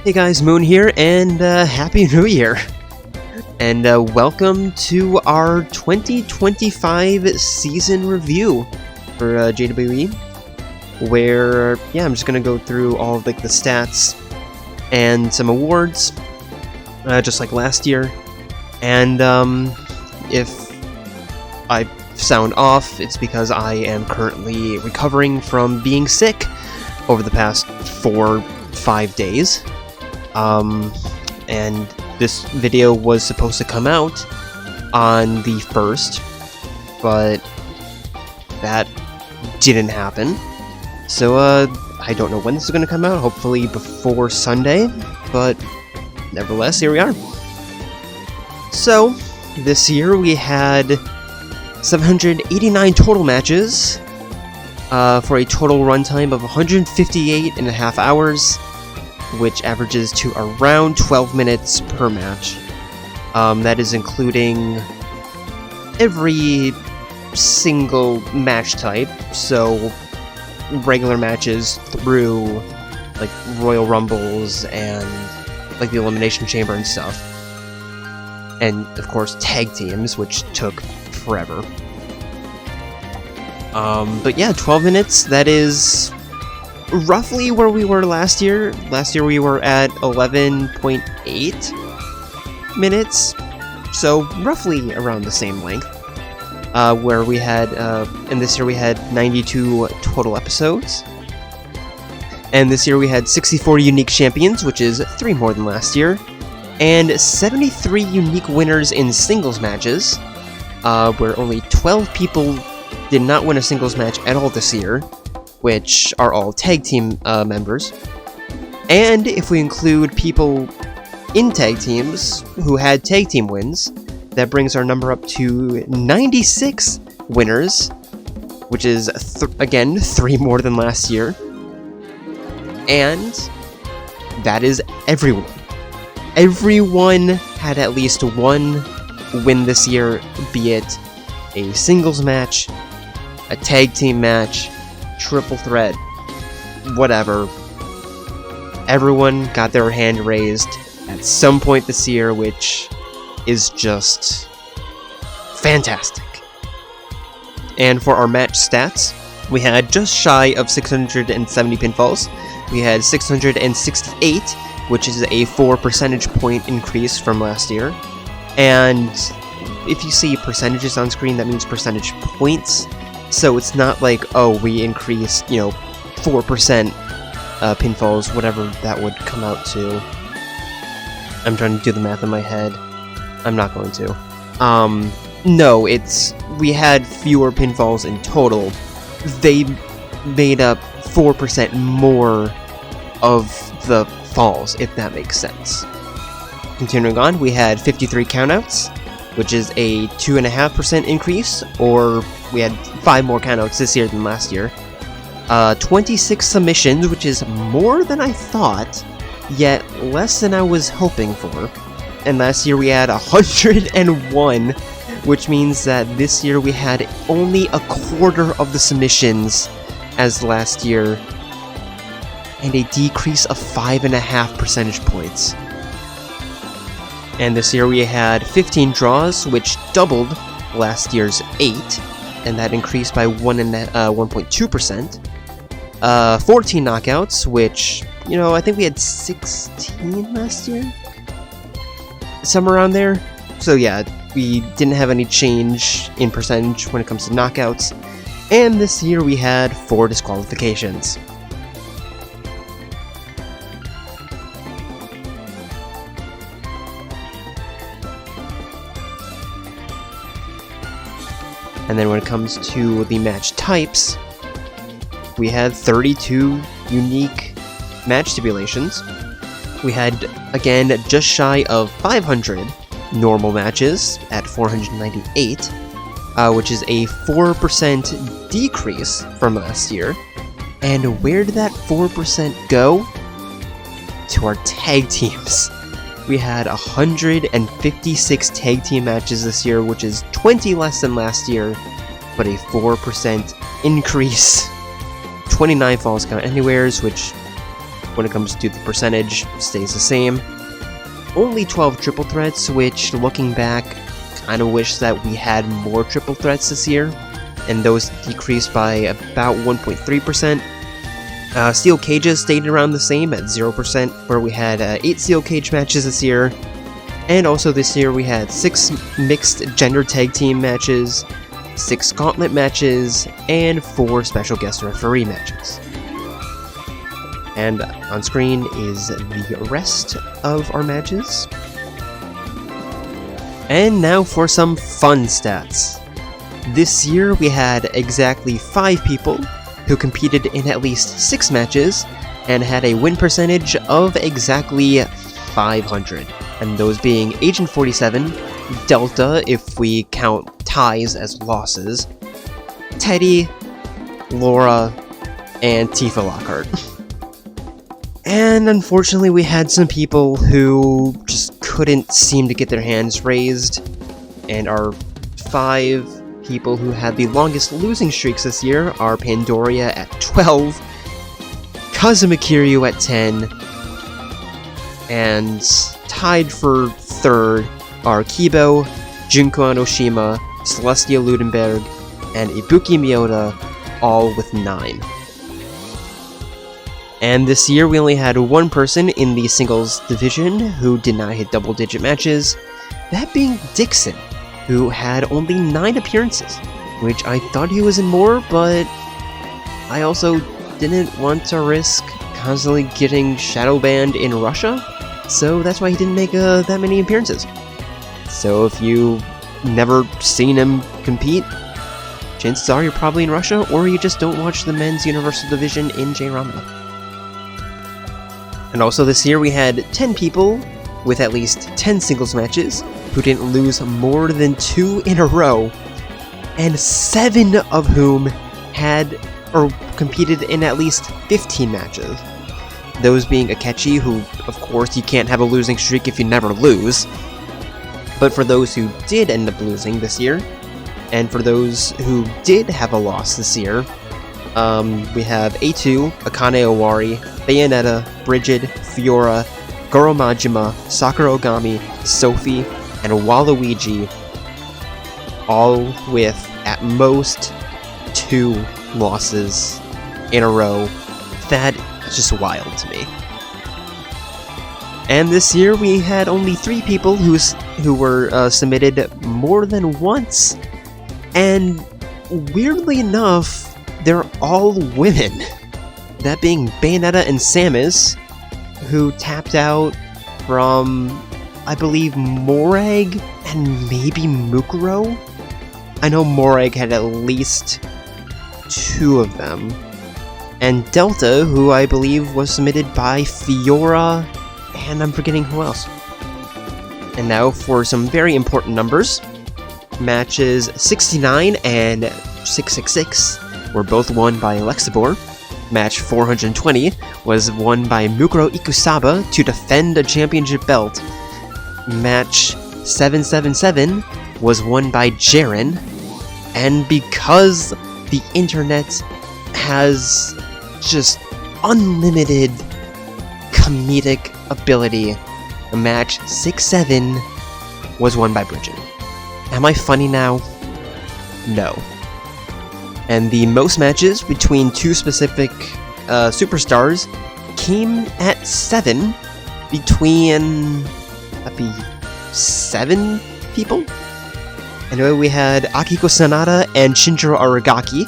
Hey guys, Moon here, and Happy New Year! And welcome to our 2025 season review for JWE, where, I'm just gonna go through all of, the stats and some awards, just like last year. And if I sound off, it's because I am currently recovering from being sick over the past 4-5 days. And this video was supposed to come out on the 1st, but that didn't happen. So, I don't know when this is going to come out, hopefully before Sunday, but nevertheless, here we are. So, this year we had 789 total matches, for a total runtime of 158.5 hours, which averages to around 12 minutes per match. That is including every single match type, so regular matches through like Royal Rumbles and like the Elimination Chamber and stuff. And of course tag teams, which took forever. But yeah, 12 minutes, that is roughly where we were last year. Last year we were at 11.8 minutes, so roughly around the same length. Where we had, and this year we had 92 total episodes. And this year we had 64 unique champions, which is 3 more than last year. And 73 unique winners in singles matches, where only 12 people did not win a singles match at all this year, which are all tag team members. And if we include people in tag teams who had tag team wins, that brings our number up to 96 winners, which is, again, 3 more than last year. And that is everyone. Everyone had at least one win this year, be it a singles match, a tag team match, triple threat, whatever. Everyone got their hand raised at some point this year, which is just fantastic. And for our match stats, we had just shy of 670 pinfalls. We had 668, which is a 4 percentage point increase from last year. And if you see percentages on screen, that means percentage points. So it's not like, oh, we increased, 4% pinfalls, whatever that would come out to. I'm trying to do the math in my head. I'm not going to. No, we had fewer pinfalls in total. They made up 4% more of the falls, if that makes sense. Continuing on, we had 53 countouts, which is a 2.5% increase, or we had 5 more countouts this year than last year. 26 submissions, which is more than I thought, yet less than I was hoping for. And last year we had 101, which means that this year we had only a quarter of the submissions as last year, and a decrease of 5.5 percentage points. And this year we had 15 draws, which doubled last year's 8, and that increased by 1.2%. 14 knockouts, which, I think we had 16 last year? Somewhere around there. So yeah, we didn't have any change in percentage when it comes to knockouts. And this year we had 4 disqualifications. And then when it comes to the match types, we had 32 unique match stipulations. We had, again, just shy of 500 normal matches at 498, which is a 4% decrease from last year. And where did that 4% go? To our tag teams. We had 156 tag team matches this year, which is 20 less than last year, but a 4% increase. 29 falls count anywheres, which when it comes to the percentage, stays the same. Only 12 triple threats, which, looking back, kind of wish that we had more triple threats this year, and those decreased by about 1.3%. Steel cages stayed around the same at 0%, where we had 8 steel cage matches this year, and also this year we had 6 mixed gender tag team matches, 6 gauntlet matches, and 4 special guest referee matches. And on screen is the rest of our matches. And now for some fun stats. This year we had exactly 5 people who competed in at least 6 matches and had a win percentage of exactly 500. And those being Agent 47, Delta if we count ties as losses, Teddy, Laura, and Tifa Lockhart. And unfortunately we had some people who just couldn't seem to get their hands raised, and our 5 people who had the longest losing streaks this year are Pandoria at 12, Kazuma Kiryu at 10, and tied for 3rd are Kibo, Junko Anoshima, Celestia Ludenberg, and Ibuki Miyota, all with 9. And this year we only had 1 person in the singles division who did not hit double-digit matches, that being Dixon, who had only 9 appearances, which I thought he was in more, but I also didn't want to risk constantly getting shadow banned in Russia, so that's why he didn't make that many appearances. So if you've never seen him compete, chances are you're probably in Russia, or you just don't watch the men's Universal Division in J-Ranma. And also this year we had 10 people with at least 10 singles matches who didn't lose more than 2 in a row, and 7 of whom had or competed in at least 15 matches. Those being Akechi, who of course you can't have a losing streak if you never lose, but for those who did end up losing this year, and for those who did have a loss this year, we have A2, Akane Owari, Bayonetta, Brigid, Fiora, Goro Majima, Sakura Ogami, Sophie, and Waluigi, all with, at most, 2 losses in a row. That is just wild to me. And this year we had only 3 people who were submitted more than once, and weirdly enough, they're all women. That being Bayonetta and Samus, who tapped out from, I believe, Morag and maybe Mukuro? I know Morag had at least 2 of them. And Delta, who I believe was submitted by Fiora, and I'm forgetting who else. And now for some very important numbers. Matches 69 and 666 were both won by Alexibor. Match 420 was won by Mukuro Ikusaba to defend a championship belt. Match 777 was won by Jaren. And because the internet has just unlimited comedic ability, match 6-7 was won by Bridget. Am I funny now? No. And the most matches between 2 specific superstars came at 7 between, that'd be 7 people? Anyway, we had Akiko Sanada and Shinjiro Aragaki,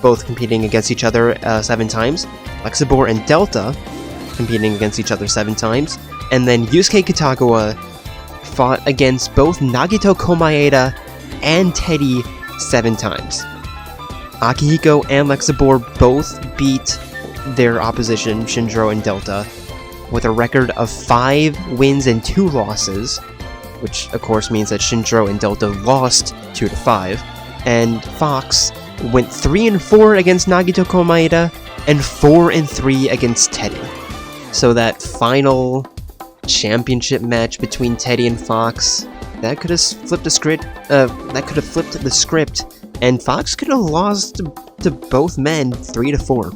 both competing against each other 7 times. Lexibor and Delta competing against each other 7 times. And then Yusuke Kitagawa fought against both Nagito Komaeda and Teddy 7 times. Akihiko and Lexibor both beat their opposition, Shinjiro and Delta, with a record of 5 wins and 2 losses, which of course means that Shinjiro and Delta lost 2-5, and Fox went 3-4 against Nagito Komaeda and 4-3 against Teddy. So that final championship match between Teddy and Fox, that could have flipped the script, and Fox could have lost to both men 3-4.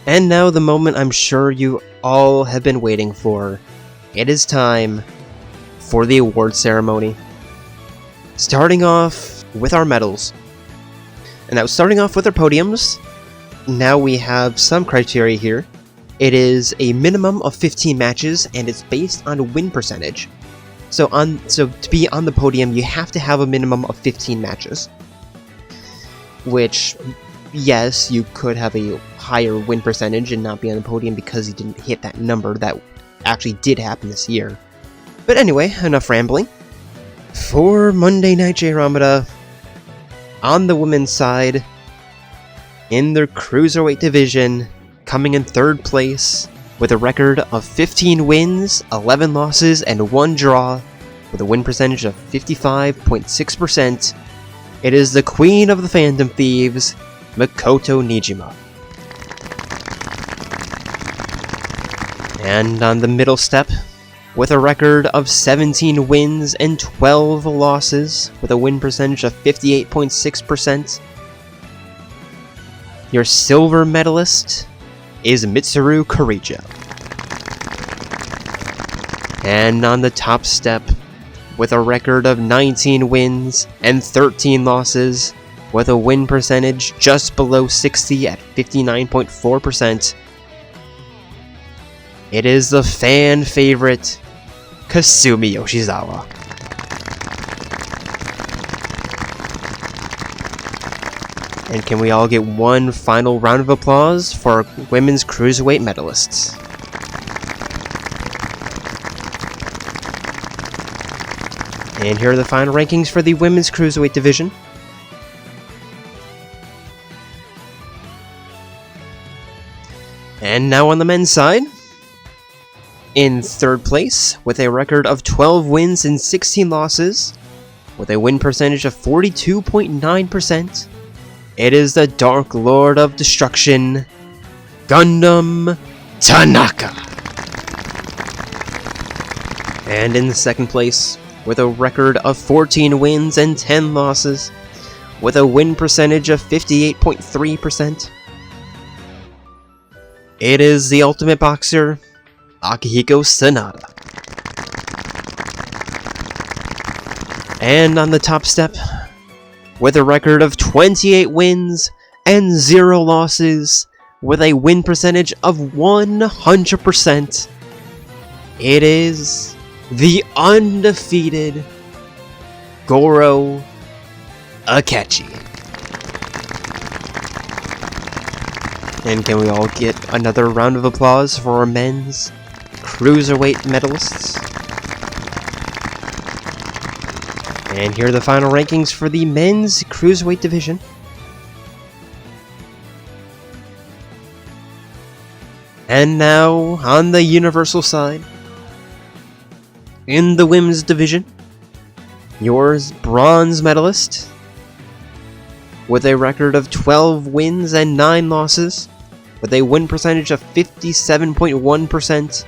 And now the moment I'm sure you all have been waiting for. It is time for the award ceremony. Starting off with our medals. And now starting off with our podiums, now we have some criteria here. It is a minimum of 15 matches and it's based on win percentage. So to be on the podium, you have to have a minimum of 15 matches. Which, yes, you could have a higher win percentage and not be on the podium because you didn't hit that number that actually did happen this year. But anyway, enough rambling. For Monday Night J-Ramada, on the women's side, in their Cruiserweight division, coming in 3rd place, with a record of 15 wins, 11 losses, and 1 draw, with a win percentage of 55.6%, it is the Queen of the Fandom Thieves, Makoto Nijima. And on the middle step, with a record of 17 wins and 12 losses, with a win percentage of 58.6%, your silver medalist is Mitsuru Karijo. And on the top step, with a record of 19 wins and 13 losses, with a win percentage just below 60 at 59.4%, it is the fan favorite, Kasumi Yoshizawa. And can we all get one final round of applause for our women's cruiserweight medalists? And here are the final rankings for the women's cruiserweight division. And now on the men's side, in 3rd place, with a record of 12 wins and 16 losses, with a win percentage of 42.9%, it is the Dark Lord of Destruction, Gundam Tanaka. And in 2nd place, with a record of 14 wins and 10 losses, with a win percentage of 58.3%, it is the Ultimate Boxer, Akihiko Sanada. And on the top step, with a record of 28 wins and 0 losses, with a win percentage of 100%, it is the undefeated Goro Akechi. And can we all get another round of applause for our men's cruiserweight medalists? And here are the final rankings for the men's cruiserweight division. And now, on the universal side, in the women's division, yours bronze medalist, with a record of 12 wins and 9 losses, with a win percentage of 57.1%,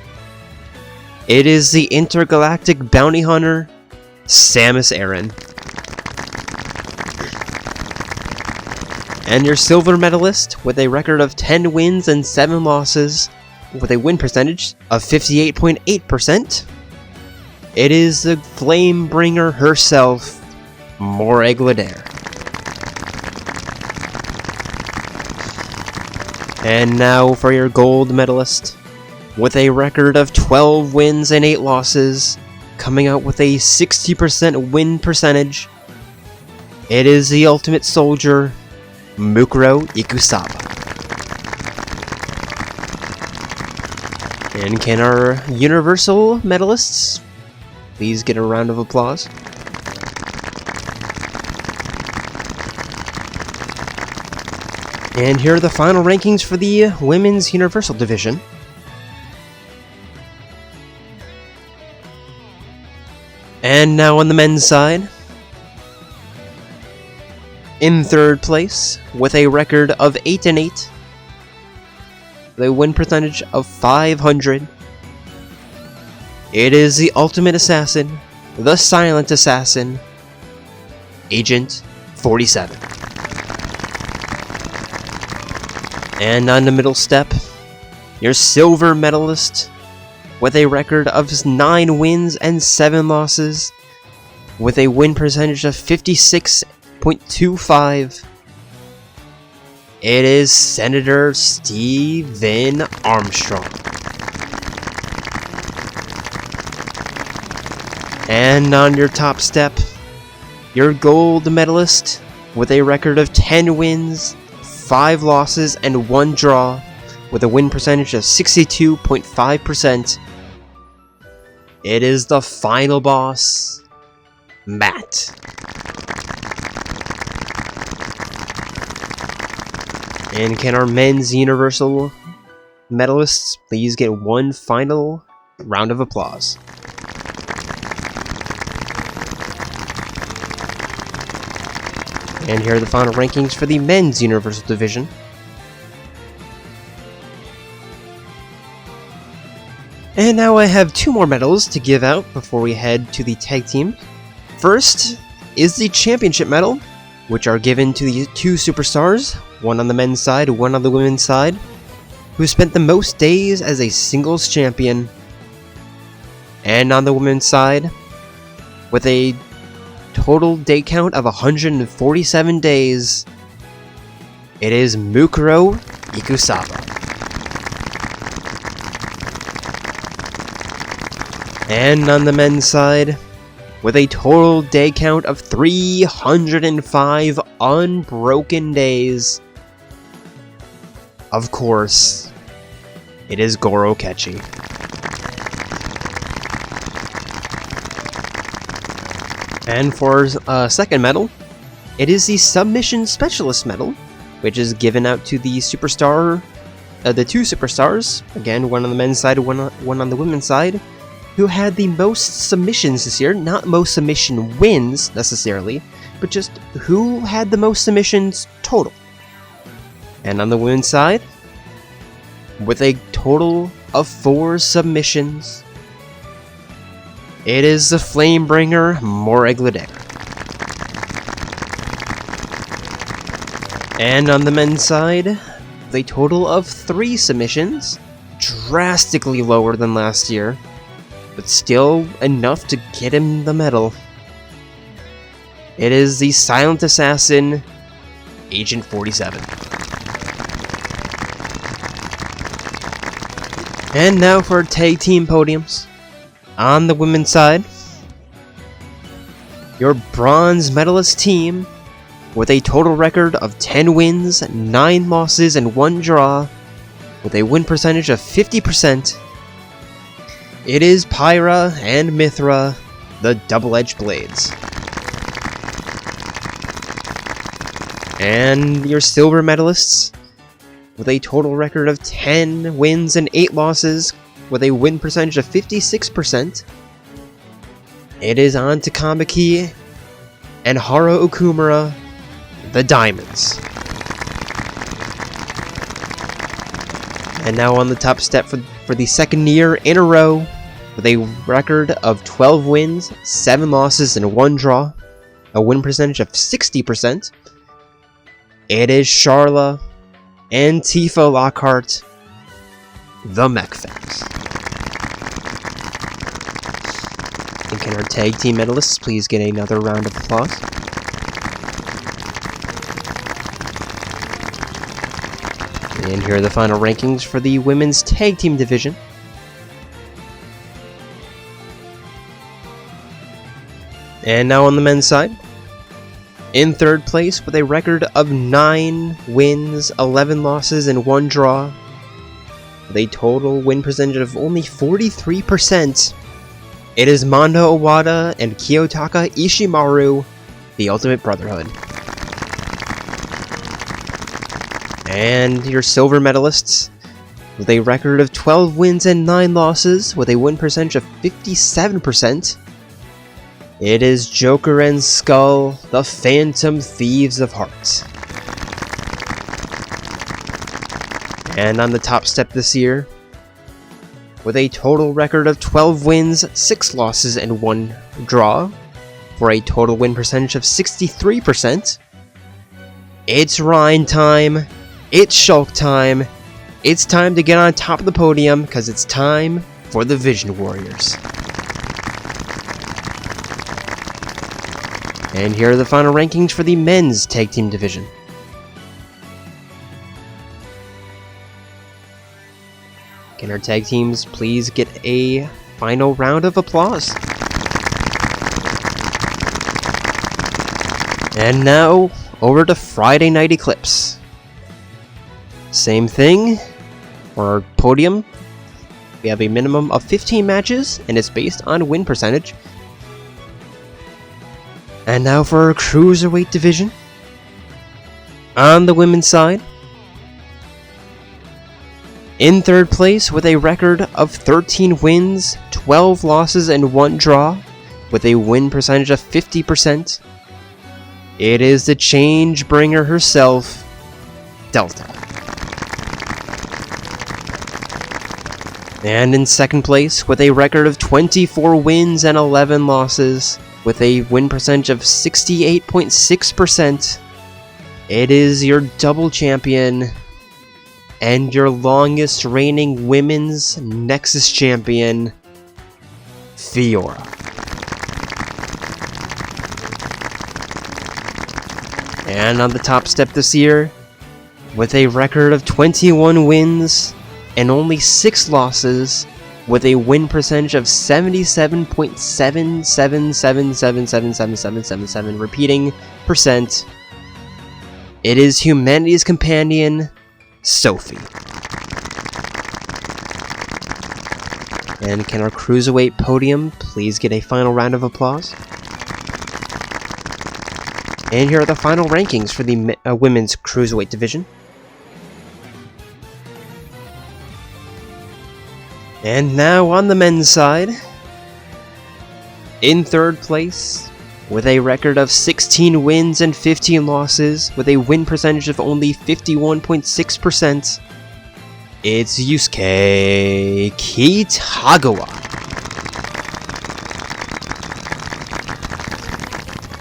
it is the intergalactic bounty hunter, Samus Aran. And your silver medalist, with a record of 10 wins and 7 losses, with a win percentage of 58.8%, it is the Flamebringer herself, Morag Ladair. And now for your gold medalist, with a record of 12 wins and 8 losses, coming out with a 60% win percentage, it is the Ultimate Soldier, Mukuro Ikusaba. And can our universal medalists please get a round of applause? And here are the final rankings for the women's universal division. And now on the men's side, in 3rd place, with a record of 8-8, the win percentage of 500, it is the Ultimate Assassin, the Silent Assassin, Agent 47. And on the middle step, your silver medalist, with a record of 9 wins and 7 losses, with a win percentage of 56.25. It is Senator Stephen Armstrong. And on your top step, your gold medalist, with a record of 10 wins, 5 losses, and 1 draw, with a win percentage of 62.5%. It is the final boss, Matt. And can our men's universal medalists please get one final round of applause? And here are the final rankings for the men's universal division. And now I have 2 more medals to give out before we head to the tag team. First is the championship medal, which are given to the 2 superstars, one on the men's side, one on the women's side, who spent the most days as a singles champion. And on the women's side, with a total day count of 147 days, it is Mukuro Ikusawa. And on the men's side, with a total day count of 305 unbroken days, of course, it is Goro Kechi. And for second medal, it is the Submission Specialist medal, which is given out to the superstar, the 2 superstars, again, one on the men's side, one on the women's side, who had the most submissions this year. Not most submission wins, necessarily, but just who had the most submissions total. And on the women's side, with a total of 4 submissions, it is the Flamebringer Moragladek. And on the men's side, with a total of 3 submissions, drastically lower than last year, but still enough to get him the medal. It is the Silent Assassin, Agent 47. And now for tag team podiums. On the women's side, your bronze medalist team, with a total record of 10 wins, 9 losses, and 1 draw, with a win percentage of 50%, it is Pyra and Mithra, the Double-Edged Blades. And your silver medalists, with a total record of 10 wins and 8 losses, with a win percentage of 56%, it is on to Kamiki and Haru Okumura, the Diamonds. And now on the top step for the second year in a row, with a record of 12 wins, 7 losses, and 1 draw, a win percentage of 60%, it is Charla and Tifa Lockhart, the Mechfangs. And can our tag team medalists please get another round of applause? And here are the final rankings for the women's tag team division. And now on the men's side, in third place with a record of 9 wins, 11 losses, and 1 draw, with a total win percentage of only 43%, it is Mondo Owada and Kiyotaka Ishimaru, the Ultimate Brotherhood. And your silver medalists, with a record of 12 wins and 9 losses, with a win percentage of 57%, it is Joker and Skull, the Phantom Thieves of Hearts. And on the top step this year, with a total record of 12 wins, 6 losses, and 1 draw, for a total win percentage of 63%, it's Rhine time, it's Shulk time, it's time to get on top of the podium because it's time for the Vision Warriors. And here are the final rankings for the men's tag team division. Can our tag teams please get a final round of applause? And now, over to Friday Night Eclipse. Same thing for our podium. We have a minimum of 15 matches, and it's based on win percentage. And now for our Cruiserweight division. On the women's side, in third place with a record of 13 wins, 12 losses, and 1 draw, with a win percentage of 50%, it is the change bringer herself, Delta. And in second place with a record of 24 wins and 11 losses, with a win percentage of 68.6%, it is your double champion and your longest reigning women's Nexus champion, Fiora. And on the top step this year, with a record of 21 wins and only 6 losses, with a win percentage of 77.777777777 repeating percent, it is humanity's companion, Sophie. And can our Cruiserweight podium please get a final round of applause? And here are the final rankings for the women's Cruiserweight division. And now on the men's side, in third place, with a record of 16 wins and 15 losses, with a win percentage of only 51.6%, it's Yusuke Kitagawa.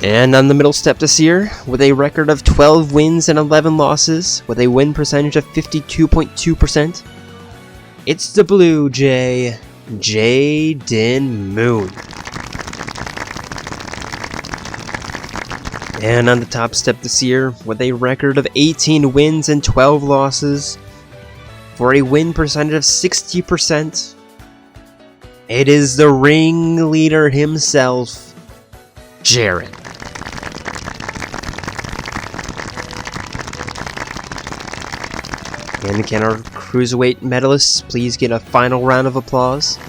And on the middle step this year, with a record of 12 wins and 11 losses, with a win percentage of 52.2%, it's the Blue Jay, Jaden Moon. And on the top step this year, with a record of 18 wins and 12 losses, for a win percentage of 60%, it is the ringleader himself, Jared. And can our Cruiserweight medalists please get a final round of applause?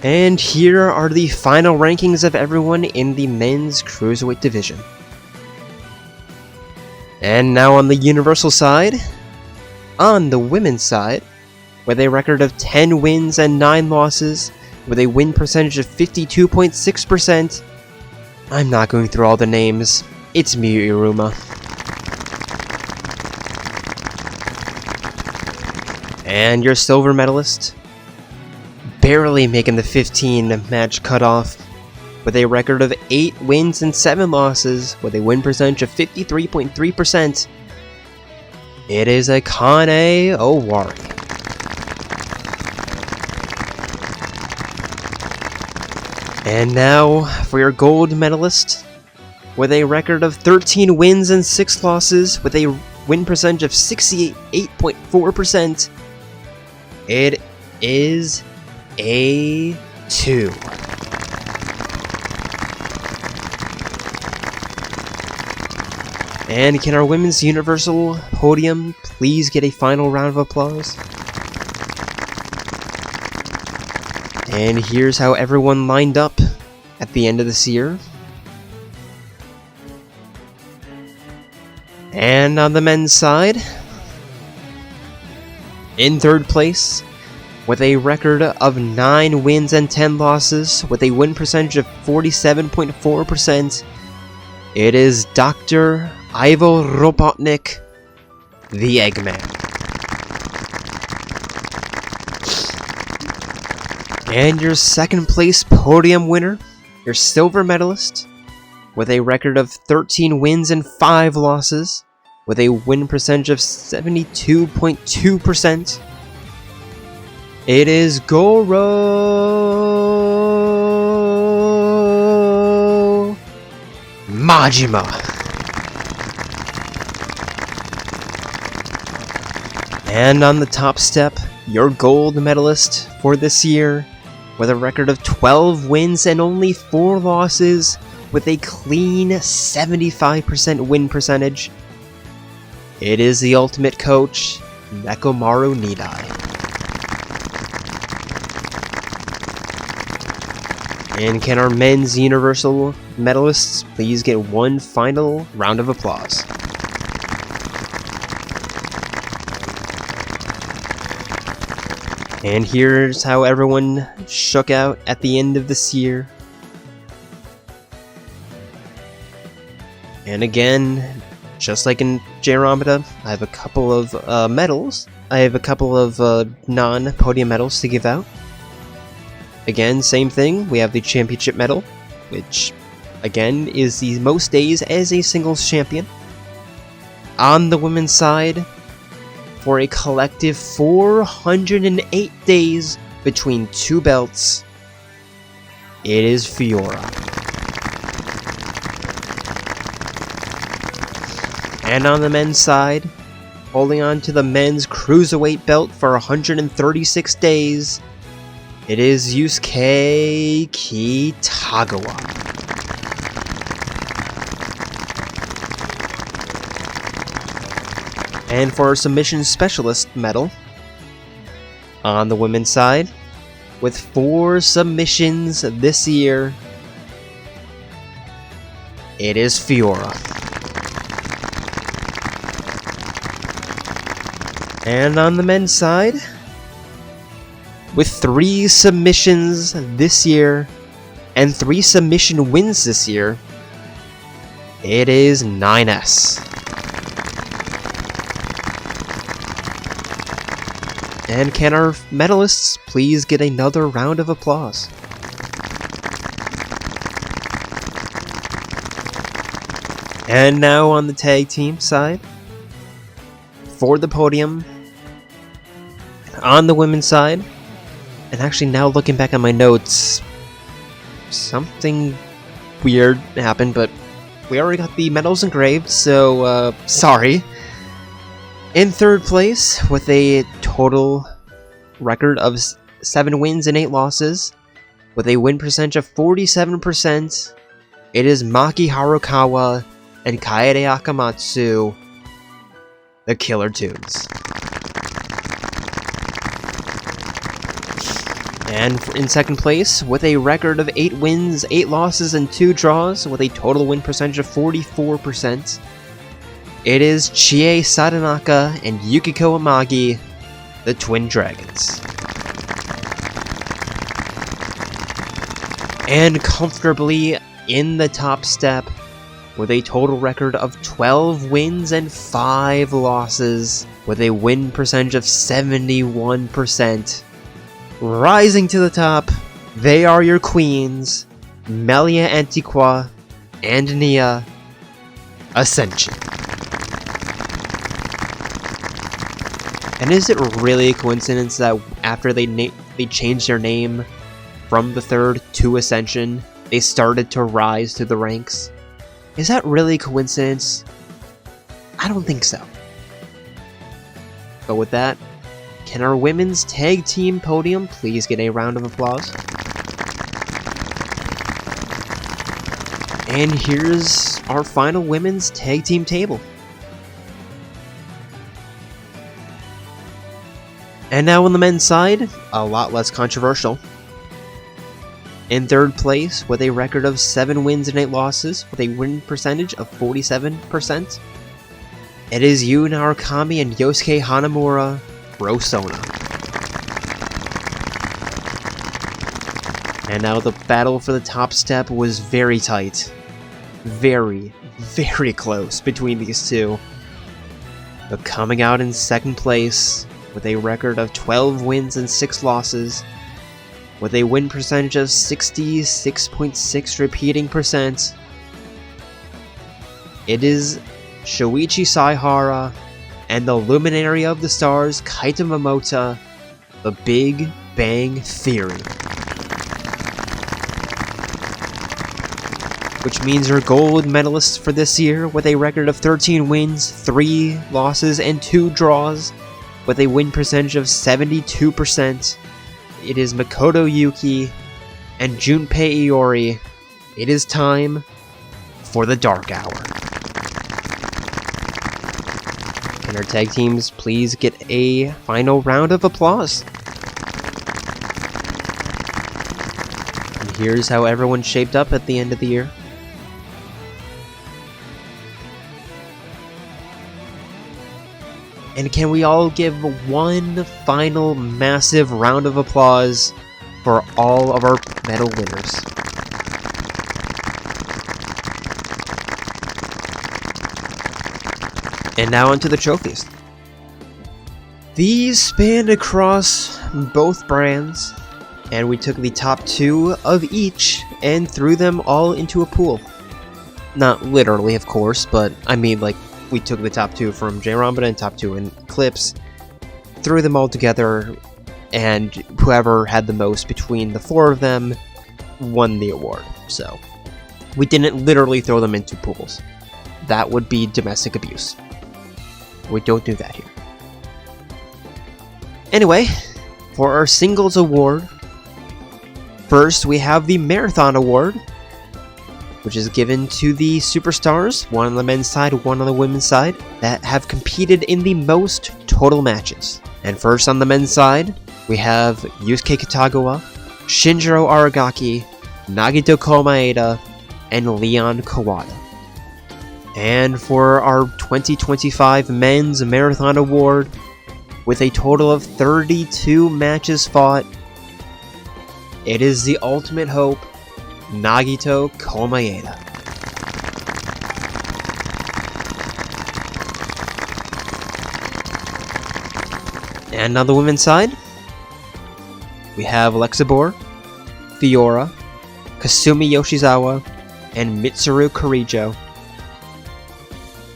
And here are the final rankings of everyone in the men's Cruiserweight division. And now on the Universal side, on the women's side, with a record of 10 wins and 9 losses, with a win percentage of 52.6%, I'm not going through all the names. It's Miyu Iruma. And your silver medalist, barely making the 15-match cutoff, with a record of 8 wins and 7 losses, with a win percentage of 53.3%, it is Akane Owari. And now for your gold medalist, with a record of 13 wins and 6 losses, with a win percentage of 68.4%, it is A2. And can our women's Universal podium please get a final round of applause? And here's how everyone lined up at the end of this year. And on the men's side, in third place, with a record of 9 wins and 10 losses, with a win percentage of 47.4%, it is Dr. Ivo Robotnik, the Eggman. And your second place podium winner, your silver medalist, with a record of 13 wins and 5 losses, with a win percentage of 72.2%. It is Goro Majima. And on the top step, your gold medalist for this year, with a record of 12 wins and only 4 losses, with a clean 75% win percentage. It is the ultimate coach, Nekomaru Nidai. And can our men's universal medalists please get one final round of applause? And here's how everyone shook out at the end of this year. And again, just like in J-Ramada, I have a couple of medals. I have a couple of non-podium medals to give out. Again, same thing. We have the championship medal, which, again, is the most days as a singles champion. On the women's side, for a collective 408 days between 2 belts, it is Fiora. And on the men's side, holding on to the men's cruiserweight belt for 136 days, it is Yusuke Kitagawa. And for our submission specialist medal, on the women's side, with 4 submissions this year, it is Fiora. And on the men's side, with 3 submissions this year, and 3 submission wins this year, it is 9S. And can our medalists please get another round of applause? And now on the tag team side, for the podium, on the women's side, and actually now looking back at my notes, something weird happened, but we already got the medals engraved, so sorry. In 3rd place, with a total record of 7 wins and 8 losses, with a win percentage of 47%, it is Maki Harukawa and Kaede Akamatsu, the Killer Tunes. And in 2nd place, with a record of 8 wins, 8 losses, and 2 draws, with a total win percentage of 44%, it is Chie Sadanaka and Yukiko Amagi, the Twin Dragons. And comfortably in the top step, with a total record of 12 wins and 5 losses, with a win percentage of 71%. Rising to the top, they are your queens, Melia Antiqua and Nia Ascension. And is it really a coincidence that after they changed their name from the 3rd to Ascension, they started to rise to the ranks? Is that really a coincidence? I don't think so. But with that, can our women's tag team podium please get a round of applause? And here's our final women's tag team table. And now on the men's side, a lot less controversial. In 3rd place, with a record of 7 wins and 8 losses, with a win percentage of 47%, it is Yu Narukami and Yosuke Hanamura, Rosona. And now the battle for the top step was very tight. Very, very close between these two. But coming out in 2nd place, with a record of 12 wins and 6 losses, with a win percentage of 66.6 repeating percent, It is Shoichi Saihara and the Luminary of the Stars, Kaito Momota, The Big Bang Theory. Which means your gold medalist for this year with a record of 13 wins, 3 losses, and 2 draws, with a win percentage of 72%. It is Makoto Yuki and Junpei Iori. It is time for the Dark Hour. Can our tag teams please get a final round of applause? And here's how everyone shaped up at the end of the year. And can we all give one final massive round of applause for all of our medal winners? And now onto the trophies. These spanned across both brands, and we took the top 2 of each and threw them all into a pool. Not literally, of course, but I mean, like, we took the top 2 from J-Rambada and top 2 in Clips, threw them all together, and whoever had the most between the 4 of them won the award. So, we didn't literally throw them into pools. That would be domestic abuse. We don't do that here. Anyway, for our singles award, first we have the Marathon Award, which is given to the superstars, one on the men's side, one on the women's side, that have competed in the most total matches. And first on the men's side, we have Yusuke Kitagawa, Shinjiro Aragaki, Nagito Komaeda, and Leon Kawada. And for our 2025 Men's Marathon Award, with a total of 32 matches fought, it is the Ultimate Hope, Nagito Komaeda. And on the women's side, we have Lexibor, Fiora, Kasumi Yoshizawa, and Mitsuru Kirijo.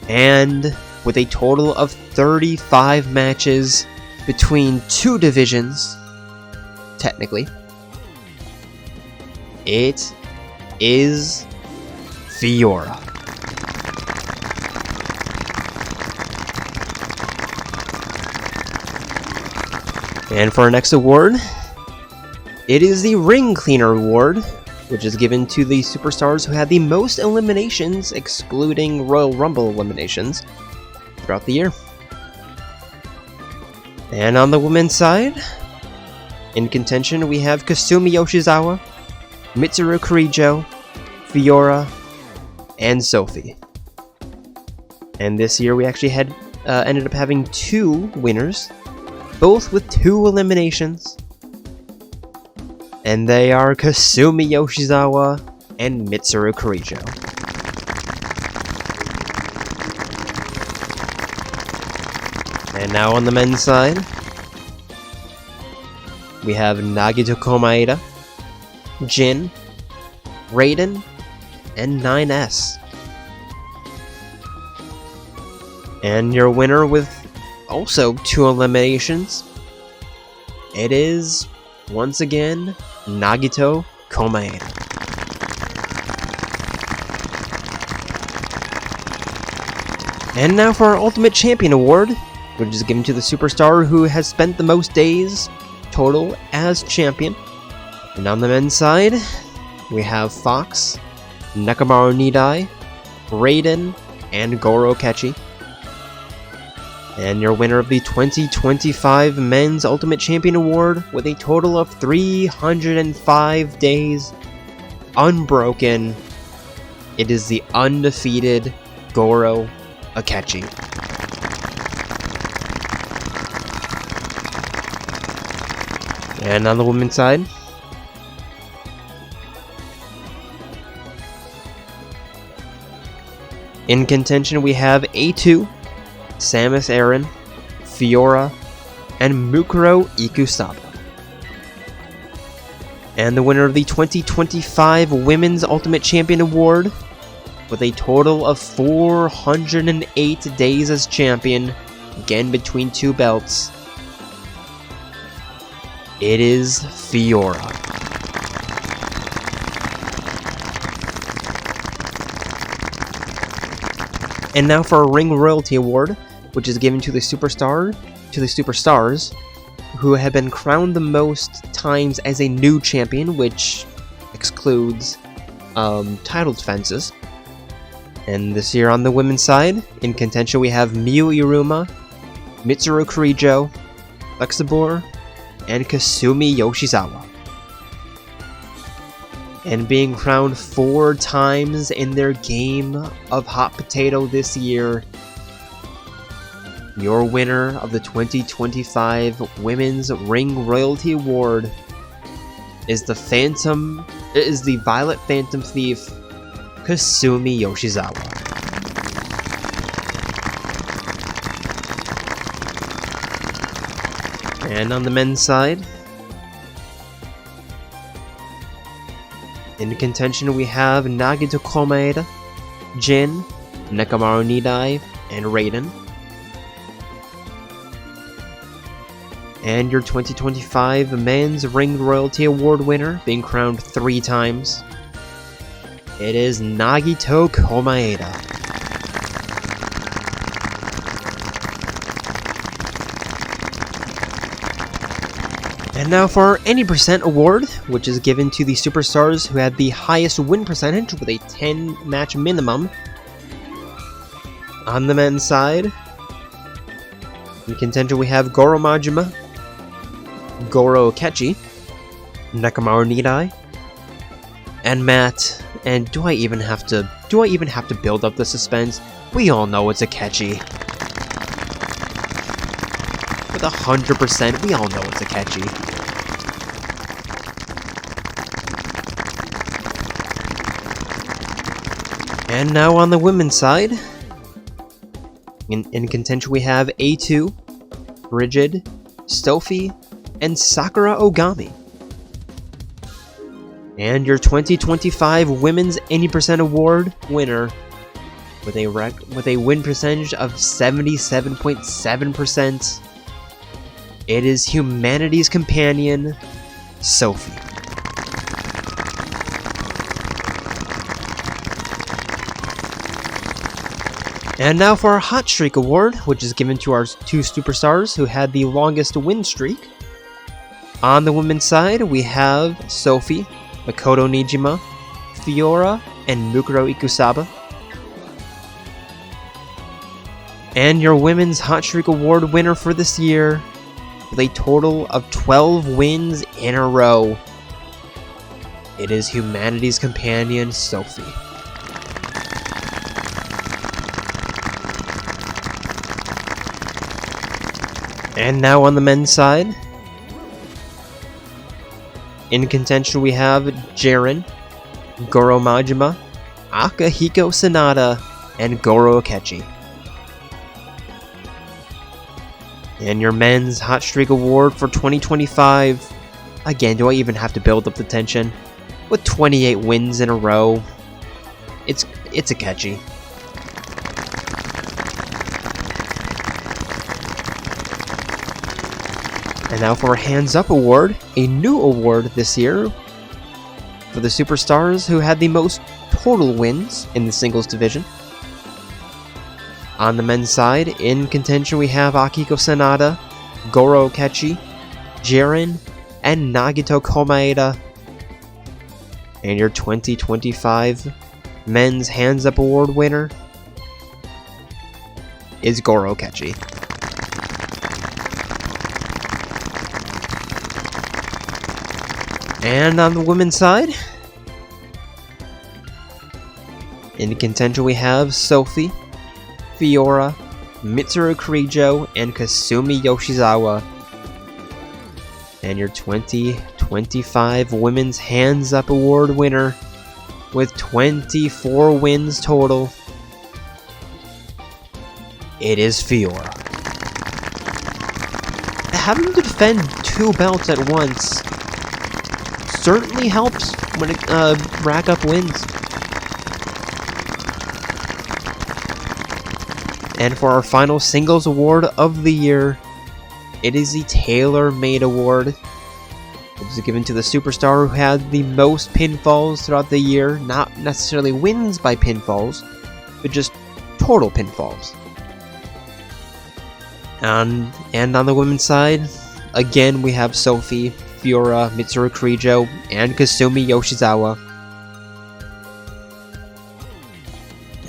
And with a total of 35 matches between 2 divisions, technically, it is Fiora. And for our next award, it is the Ring Cleaner Award, which is given to the superstars who had the most eliminations, excluding Royal Rumble eliminations, throughout the year. And on the women's side, in contention, we have Kasumi Yoshizawa, Mitsuru Kirijo, Fiora, and Sophie. And this year we actually had ended up having 2 winners, both with 2 eliminations. And they are Kasumi Yoshizawa and Mitsuru Kirijo. And now on the men's side, we have Nagito Komaeda, Jin, Raiden, and 9S. And your winner with also 2 eliminations, it is, once again, Nagito Komaeda. And now for our Ultimate Champion Award, which is given to the superstar who has spent the most days total as champion. And on the men's side, we have Fox, Nakamaru Nidai, Raiden, and Goro Kechi. And your winner of the 2025 Men's Ultimate Champion Award with a total of 305 days unbroken, it is the undefeated Goro Akechi. And on the women's side, in contention we have A2, Samus Aran, Fiora, and Mukuro Ikusaba. And the winner of the 2025 Women's Ultimate Champion Award with a total of 408 days as champion, again between 2 belts. It is Fiora. And now for a Ring Royalty Award, which is given to the superstars who have been crowned the most times as a new champion, which excludes title defenses. And this year on the women's side, in contention we have Miyu Iruma, Mitsuru Kirijo, Luxabor, and Kasumi Yoshizawa. And being crowned 4 times in their game of Hot Potato this year, your winner of the 2025 Women's Ring Royalty Award is the Violet Phantom Thief, Kasumi Yoshizawa. And on the men's side, in contention we have Nagito Komaeda, Jin, Nekamaru Nidai, and Raiden. And your 2025 Men's Ring Royalty Award winner, being crowned 3 times, it is Nagito Komaeda. And now for our Any Percent Award, which is given to the superstars who had the highest win percentage with a 10-match minimum. On the men's side, in contention we have Goro Majima, Goro Akechi, Nekamaru Nidai, and Matt. And do I even have to build up the suspense? We all know it's Akechi. With 100%, we all know it's Akechi. And now on the women's side, in contention we have A2, Rigid, Stofi, and Sakura Ogami. And your 2025 Women's Any Percent Award winner, with a win percentage of 77.7%, it is Humanity's Companion, Sophie. And now for our Hot Streak Award, which is given to our 2 superstars who had the longest win streak. On the women's side, we have Sophie, Makoto Nijima, Fiora, and Mukuro Ikusaba. And your Women's Hot Streak Award winner for this year, with a total of 12 wins in a row, it is Humanity's Companion, Sophie. And now on the men's side, in contention we have Jiren, Goro Majima, Akihiko Sanada, and Goro Akechi. And your men's Hot Streak Award for 2025, again, do I even have to build up the tension? With 28 wins in a row, it's Akechi. And now for our Hands Up Award, a new award this year for the superstars who had the most total wins in the singles division. On the men's side, in contention we have Akihiko Sanada, Goro Akechi, Jiren, and Nagito Komaeda. And your 2025 Men's Hands Up Award winner is Goro Akechi. And on the women's side, in contention we have Sophie, Fiora, Mitsuru Kirijo, and Kasumi Yoshizawa. And your 2025 Women's Hands Up Award winner, with 24 wins total, it is Fiora. Having to defend 2 belts at once certainly helps when it rack up wins. And for our final singles award of the year, it is the Tailor Made Award, which is given to the superstar who had the most pinfalls throughout the year. Not necessarily wins by pinfalls, but just total pinfalls. And on the women's side, again we have Sophie, Fiora, Mitsuru Kirijo, and Kasumi Yoshizawa.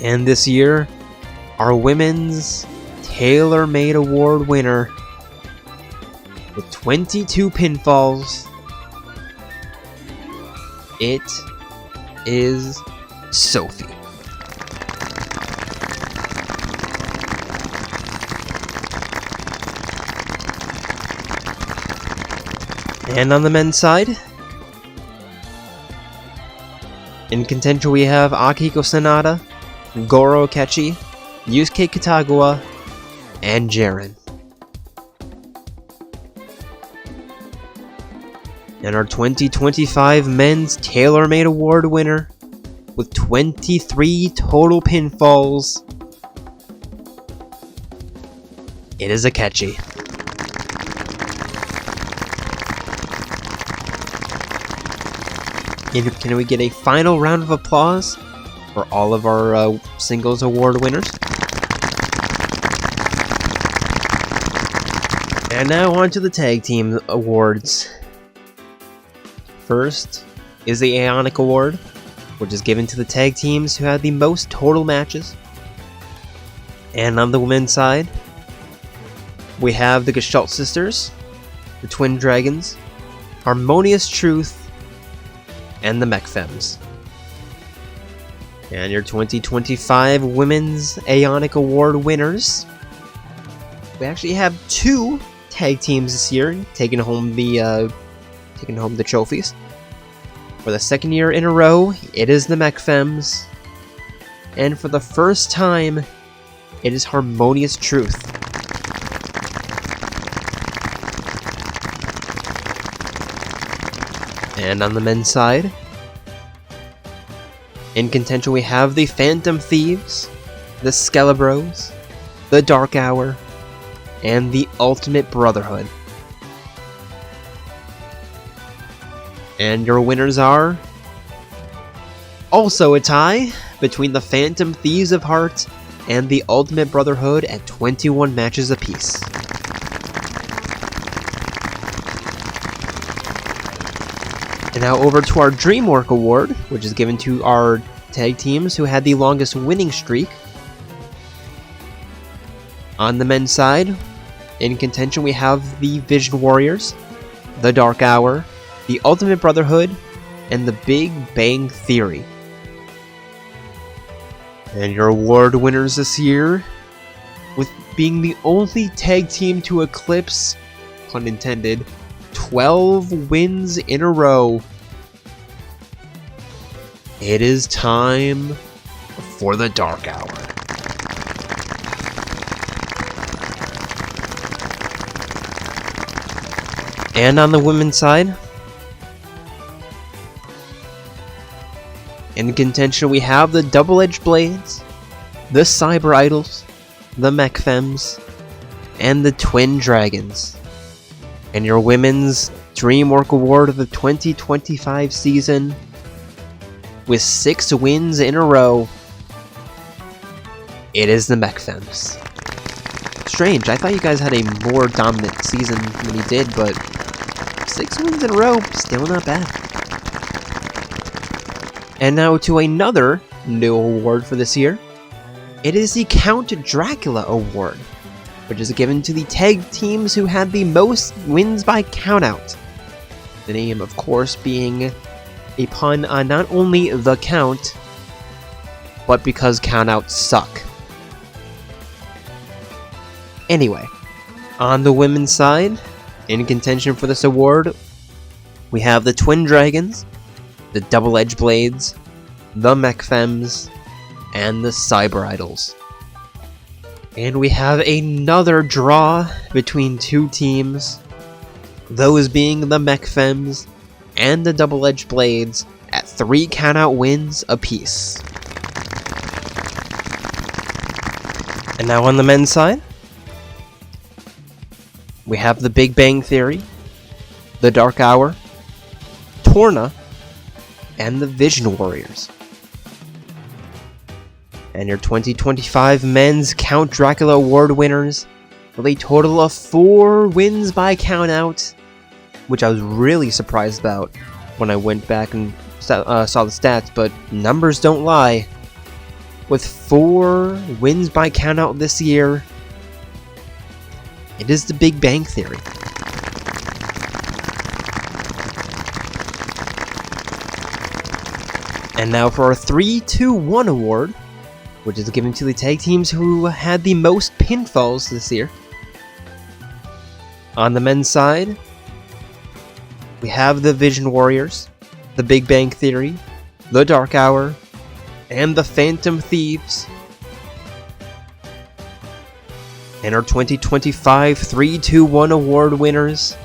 And this year, our Women's Tailor Made Award winner, with 22 pinfalls, it is Sophie. And on the men's side, in contention we have Akihiko Sanada, Goro Akechi, Yusuke Kitagawa, and Jaren. And our 2025 Men's Tailor Made Award winner, with 23 total pinfalls, it is Akechi. And can we get a final round of applause for all of our singles award winners? And now on to the tag team awards. First is the Aeonic Award, which is given to the tag teams who had the most total matches. And on the women's side, we have the Gestalt Sisters, the Twin Dragons, Harmonious Truth, and the Mech Femmes. And your 2025 Women's Aeonic Award winners. We actually have 2 tag teams this year taking home the trophies. For the second year in a row, it is the Mech Femmes. And for the first time, it is Harmonious Truth. And on the men's side, in contention we have the Phantom Thieves, the Skelebros, the Dark Hour, and the Ultimate Brotherhood. And your winners are also a tie between the Phantom Thieves of Heart and the Ultimate Brotherhood at 21 matches apiece. And now over to our Dreamwork Award, which is given to our tag teams who had the longest winning streak. On the men's side, in contention we have the Vision Warriors, the Dark Hour, the Ultimate Brotherhood, and the Big Bang Theory. And your award winners this year, with being the only tag team to eclipse, pun intended, 12 wins in a row, it is time for the Dark Hour. And on the women's side, in contention we have the Double-Edged Blades, the Cyber Idols, the Mech Femmes, and the Twin Dragons. And your Women's Dreamwork Award of the 2025 season, with 6 wins in a row, it is the Mech Femmes. Strange, I thought you guys had a more dominant season than you did, but 6 wins in a row, still not bad. And now to another new award for this year. It is the Count Dracula Award, which is given to the tag teams who had the most wins by countout. The name, of course, being a pun on not only the count, but because countouts suck. Anyway, on the women's side, in contention for this award, we have the Twin Dragons, the Double-Edged Blades, the Mech Femmes, and the Cyber Idols. And we have another draw between 2 teams, those being the Mech Femmes and the Double-Edged Blades at 3 countout wins apiece. And now on the men's side, we have the Big Bang Theory, the Dark Hour, Torna, and the Vision Warriors. And your 2025 Men's Count Dracula Award winners with a total of 4 wins by countout, which I was really surprised about when I went back and saw the stats, but numbers don't lie. With 4 wins by countout this year, it is the Big Bang Theory. And now for our 3-2-1 award, which is given to the tag teams who had the most pinfalls this year. On the men's side, we have the Vision Warriors, the Big Bang Theory, the Dark Hour, and the Phantom Thieves. And our 2025 3-2-1 award winners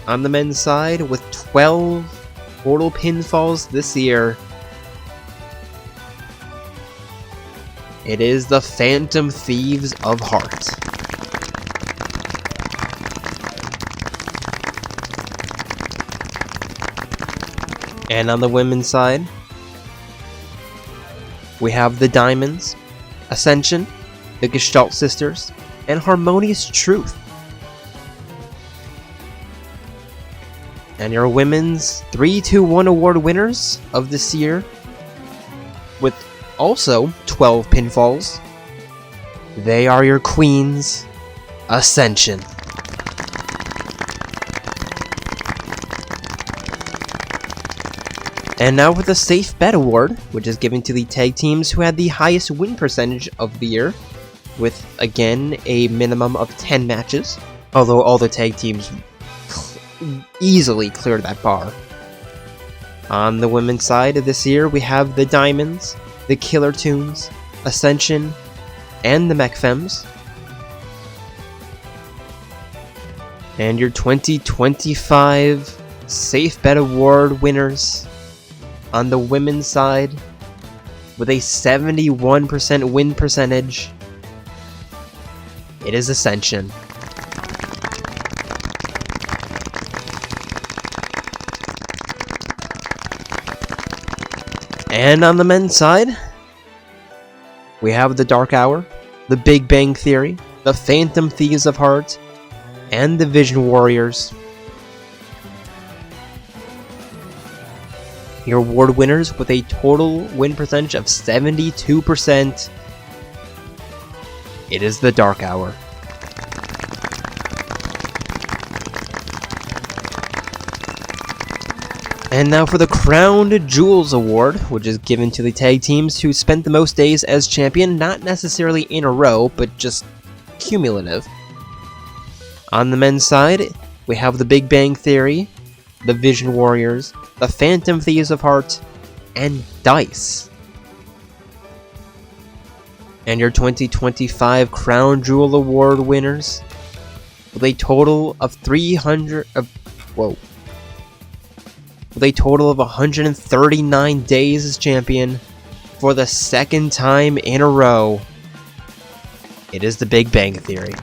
on the men's side with 12 total pinfalls this year. It is the Phantom Thieves of Heart. And on the women's side, we have the Diamonds, Ascension, the Gestalt Sisters, and Harmonious Truth. And your women's 3-2-1 award winners of this year, with also 12 pinfalls, they are your queens, Ascension. And now for the Safe Bet Award, which is given to the tag teams who had the highest win percentage of the year, with, again, a minimum of 10 matches, although all the tag teams easily cleared that bar. On the women's side of this year, we have the Diamonds, the Killer Tunes, Ascension, and the MechFems. And your 2025 Safe Bet Award winners on the women's side, with a 71% win percentage, it is Ascension. And on the men's side, we have the Dark Hour, the Big Bang Theory, the Phantom Thieves of Heart, and the Vision Warriors. Your award winners with a total win percentage of 72%. It is the Dark Hour. And now for the Crowned Jewels Award, which is given to the tag teams who spent the most days as champion, not necessarily in a row, but just cumulative. On the men's side, we have the Big Bang Theory, the Vision Warriors, the Phantom Thieves of Heart, and Dice. And your 2025 Crown Jewel Award winners, with a total of 139 days as champion for the second time in a row, it is the Big Bang Theory.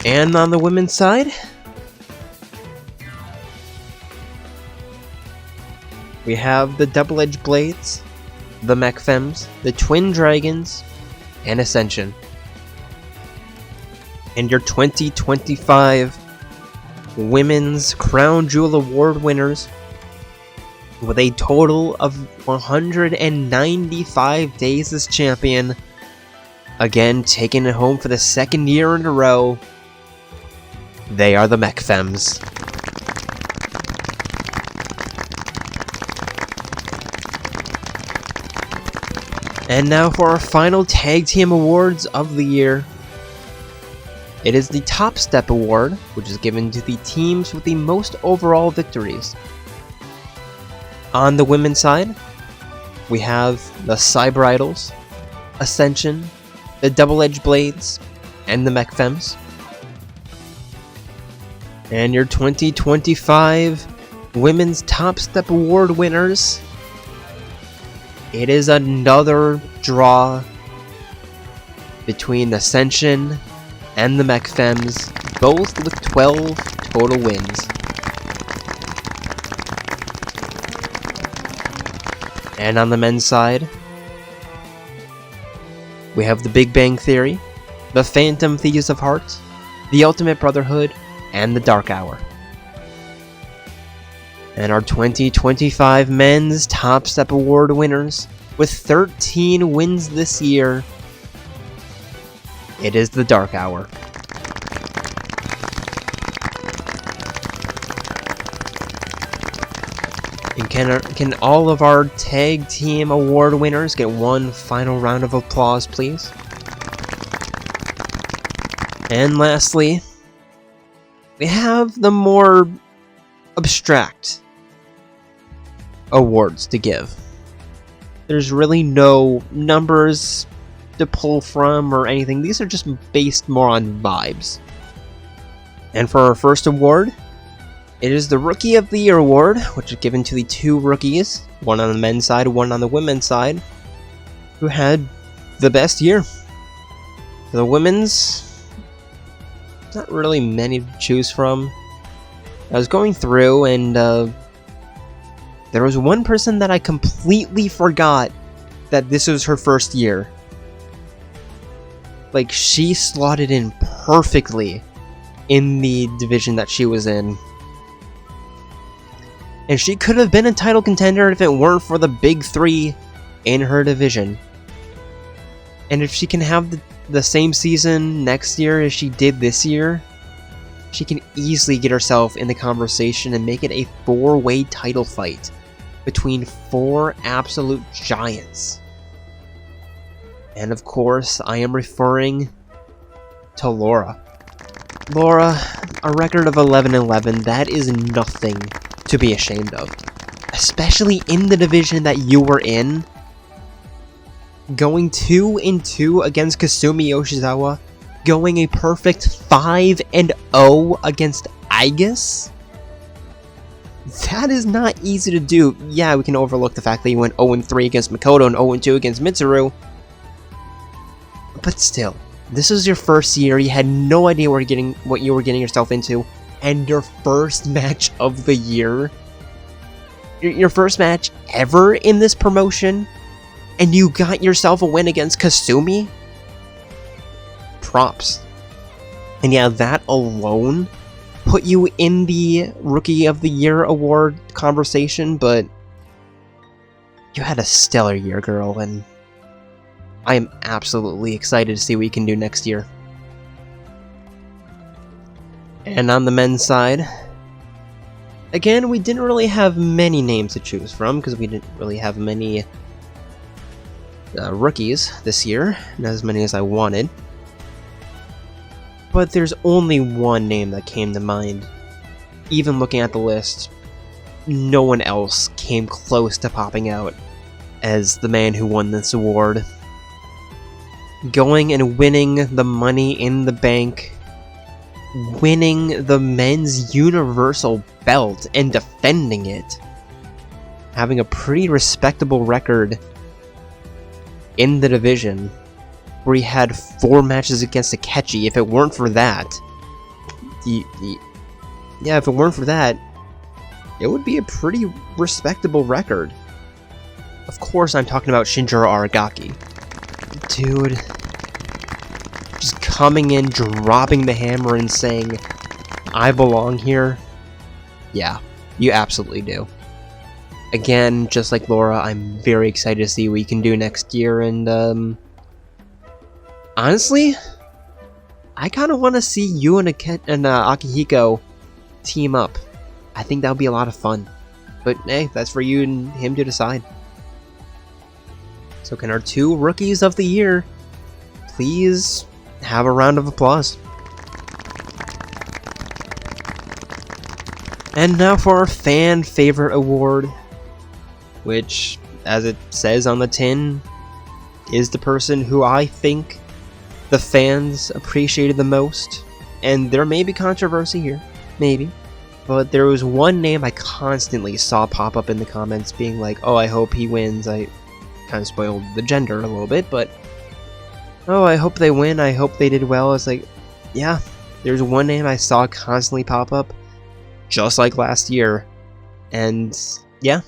And on the women's side, we have the Double-Edged Blades, the MechFems, the Twin Dragons, and Ascension. And your 2025 Women's Crown Jewel Award winners, with a total of 195 days as champion, again taking it home for the second year in a row, they are the MechFems. And now for our final Tag Team Awards of the year. It is the Top Step Award, which is given to the teams with the most overall victories. On the women's side, we have the Cyber Idols, Ascension, the Double-Edged Blades, and the MechFems. And your 2025 Women's Top Step Award winners. It is another draw between Ascension and the Mech Femmes, both with 12 total wins. And on the men's side, we have the Big Bang Theory, the Phantom Thieves of Heart, the Ultimate Brotherhood, and the Dark Hour. And our 2025 Men's Top Step Award winners, with 13 wins this year, it is the Dark Hour. And can all of our Tag Team Award winners get one final round of applause, please? And lastly, we have the more abstract awards to give. There's really no numbers to pull from or anything. These are just based more on vibes. And for our first award, it is the Rookie of the Year award, which is given to the two rookies, one on the men's side, one on the women's side, who had the best year. For the women's, not really many to choose from. I was going through and there was one person that I completely forgot that this was her first year. Like, she slotted in perfectly in the division that she was in. And she could have been a title contender if it weren't for the big three in her division. And if she can have the same season next year as she did this year, she can easily get herself in the conversation and make it a 4-way title fight between 4 absolute giants. And of course, I am referring to Laura. Laura, a record of 11-11, that is nothing to be ashamed of. Especially in the division that you were in. Going 2-2 against Kasumi Yoshizawa. Going a perfect 5-0 against Aigis. That is not easy to do. Yeah, we can overlook the fact that you went 0-3 against Makoto and 0-2 against Mitsuru. But still, this was your first year. You had no idea what you were getting yourself into. And your first match of the year, your first match ever in this promotion, and you got yourself a win against Kasumi? Props. And yeah, that alone put you in the Rookie of the Year award conversation, but you had a stellar year, girl, and I am absolutely excited to see what you can do next year. And on the men's side, again, we didn't really have many names to choose from because we didn't really have many rookies this year, not as many as I wanted. But there's only one name that came to mind. Even looking at the list, no one else came close to popping out as the man who won this award. Going and winning the Money in the Bank, winning the men's universal belt and defending it, having a pretty respectable record in the division, where he had 4 matches against Akechi. If it weren't for that, if it weren't for that, it would be a pretty respectable record. Of course, I'm talking about Shinjiro Aragaki. Dude, just coming in, dropping the hammer and saying, I belong here. Yeah, you absolutely do. Again, just like Laura, I'm very excited to see what you can do next year, and honestly, I kind of want to see you and Akihiko team up. I think that would be a lot of fun. But hey, that's for you and him to decide. So can our 2 rookies of the year please have a round of applause? And now for our fan favorite award, which, as it says on the tin, is the person who I think the fans appreciated the most. And there may be controversy here, maybe. but there was one name I constantly saw pop up in the comments being like, oh, I hope he wins. I kind of spoiled the gender a little bit, but oh, I hope they win. I hope they did well. It's like, yeah, there's one name I saw constantly pop up, just like last year. And yeah,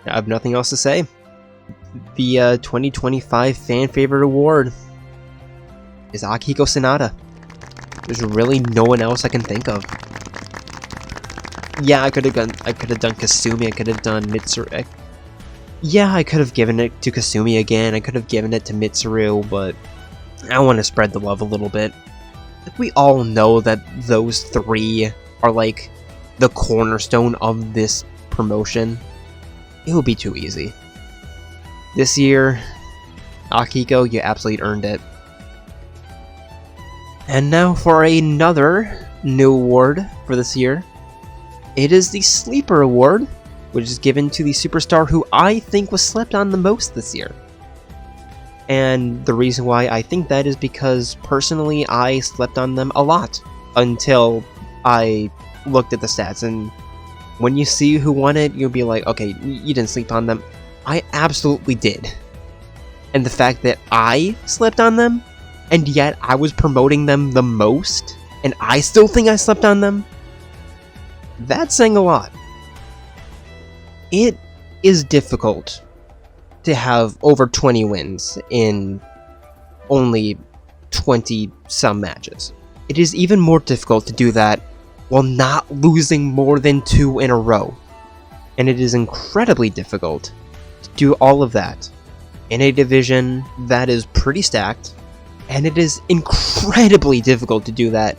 I have nothing else to say. The 2025 Fan Favorite Award is Akihiko Sanada. There's really no one else I can think of. Yeah, I could have done Kasumi. I could have done Mitsuru. Yeah, I could have given it to Kasumi again. I could have given it to Mitsuru, but I want to spread the love a little bit. Like, we all know that those three are like the cornerstone of this promotion. It would be too easy. This year, Akihiko, you absolutely earned it. And now for another new award for this year. It is the Sleeper Award, which is given to the superstar who I think was slept on the most this year. And the reason why I think that is because, personally, I slept on them a lot until I looked at the stats. And when you see who won it, you'll be like, okay, you didn't sleep on them. I absolutely did. And the fact that I slept on them, and yet I was promoting them the most, and I still think I slept on them, that's saying a lot. It is difficult to have over 20 wins in only 20-some matches. It is even more difficult to do that while not losing more than 2 in a row. And it is incredibly difficult to do all of that in a division that is pretty stacked, and it is incredibly difficult to do that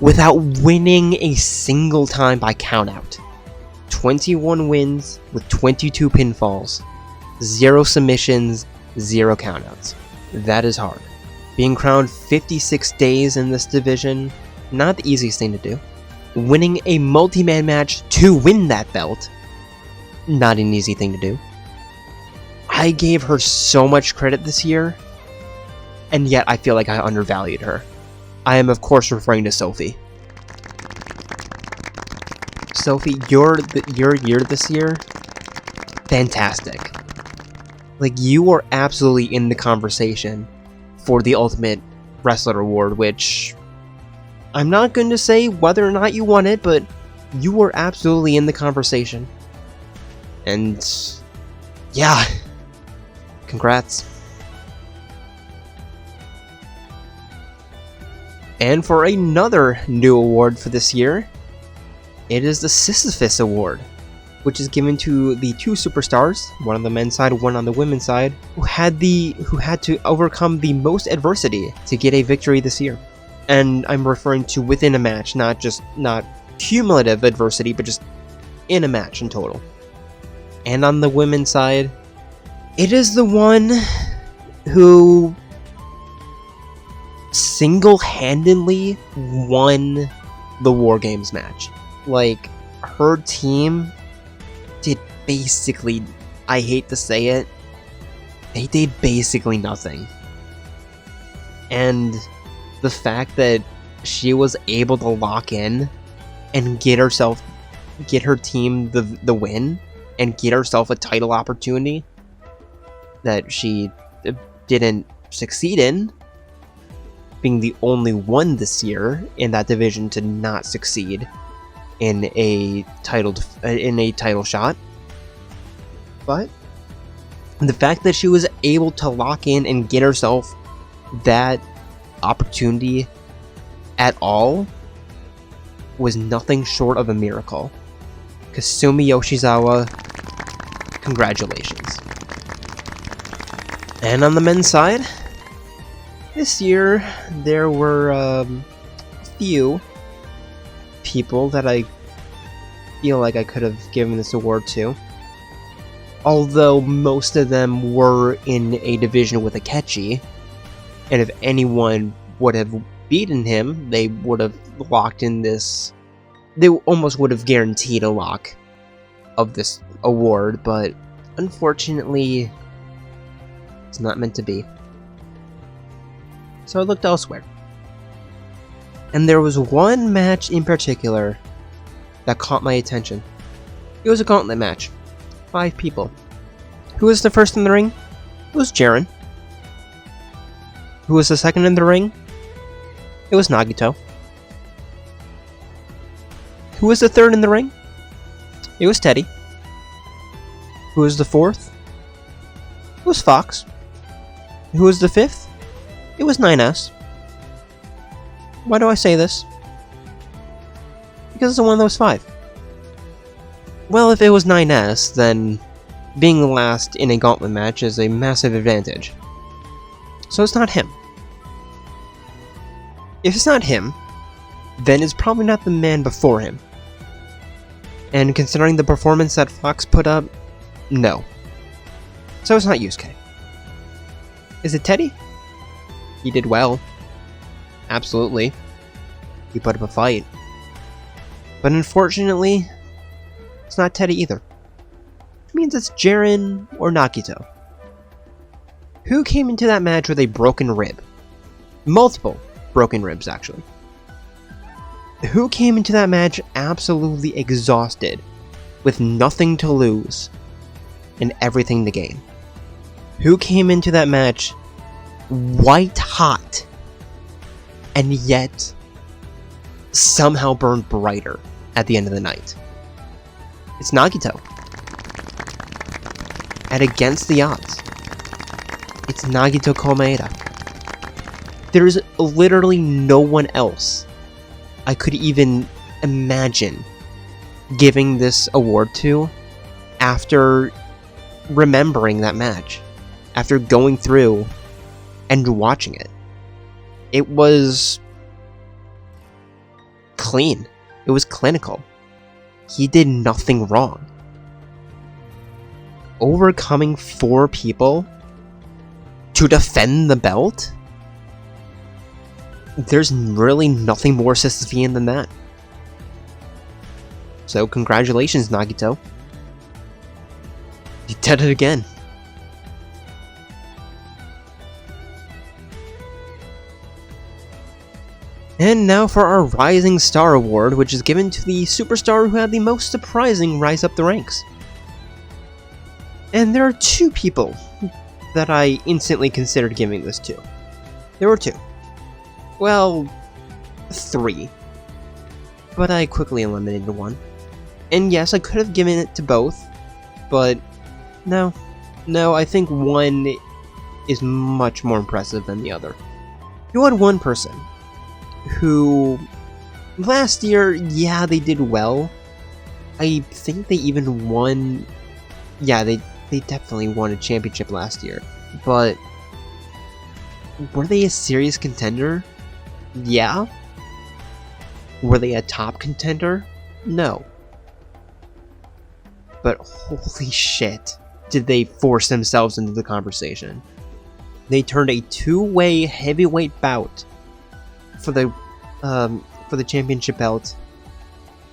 without winning a single time by countout. 21 wins with 22 pinfalls, 0 submissions, 0 countouts. That is hard. Being crowned 56 days in this division, not the easiest thing to do. Winning a multi-man match to win that belt, not an easy thing to do. I gave her so much credit this year, and yet I feel like I undervalued her. I am, of course, referring to Sophie. Sophie, your year this year, fantastic. Like, you were absolutely in the conversation for the Ultimate Wrestler Award, which I'm not going to say whether or not you won it, but you were absolutely in the conversation. And yeah, congrats. And for another new award for this year, it is the Sisyphus Award, which is given to the 2 superstars, one on the men's side, one on the women's side, who had to overcome the most adversity to get a victory this year. And I'm referring to within a match, not cumulative adversity, but just in a match in total. And on the women's side, it is the one who single-handedly won the War Games match. Like, her team did basically, I hate to say it, they did basically nothing. And the fact that she was able to lock in and get her team the win and get herself a title opportunity that she didn't succeed in, being the only one this year in that division to not succeed in a title shot. But the fact that she was able to lock in and get herself that opportunity at all was nothing short of a miracle. Kasumi Yoshizawa, congratulations. And on the men's side, this year there were a few people that I feel like I could have given this award to. Although most of them were in a division with Akechi, and if anyone would have beaten him, they would have locked in this. They almost would have guaranteed a lock of this award, but unfortunately, it's not meant to be. So I looked elsewhere. And there was one match in particular that caught my attention. It was a gauntlet match. 5 people. Who was the first in the ring? It was Jiren. Who was the second in the ring? It was Nagito. Who was the third in the ring? It was Teddy. Who was the fourth? It was Fox. Who was the fifth? It was 9S. Why do I say this? Because it's one of those 5. Well, if it was 9S, then being last in a gauntlet match is a massive advantage. So it's not him. If it's not him, then it's probably not the man before him. And considering the performance that Fox put up, no. So it's not Yusuke. Is it Teddy? He did well. Absolutely. He put up a fight. But unfortunately, it's not Teddy either. It means it's Jiren or Nagito. Who came into that match with a broken rib? Multiple broken ribs, actually. Who came into that match absolutely exhausted, with nothing to lose, and everything to gain? Who came into that match white hot, and yet somehow burned brighter at the end of the night? It's Nagito. And against the odds, it's Nagito Komaeda. There's literally no one else I could even imagine giving this award to after remembering that match, after going through and watching it. It was clean. It was clinical. He did nothing wrong. Overcoming 4 people to defend the belt? There's really nothing more Sisyphean than that. So congratulations, Nagito. You did it again. And now for our Rising Star Award, which is given to the superstar who had the most surprising rise up the ranks. And there are 2 people that I instantly considered giving this to. There were 2. Well, 3. But I quickly eliminated 1. And yes, I could have given it to both, but no. No, I think one is much more impressive than the other. You had one person who, last year, yeah, they did well. I think they even won, yeah, they definitely won a championship last year. But were they a serious contender? Yeah. Were they a top contender? No. But holy shit, did they force themselves into the conversation. They turned a 2-way heavyweight bout for the championship belt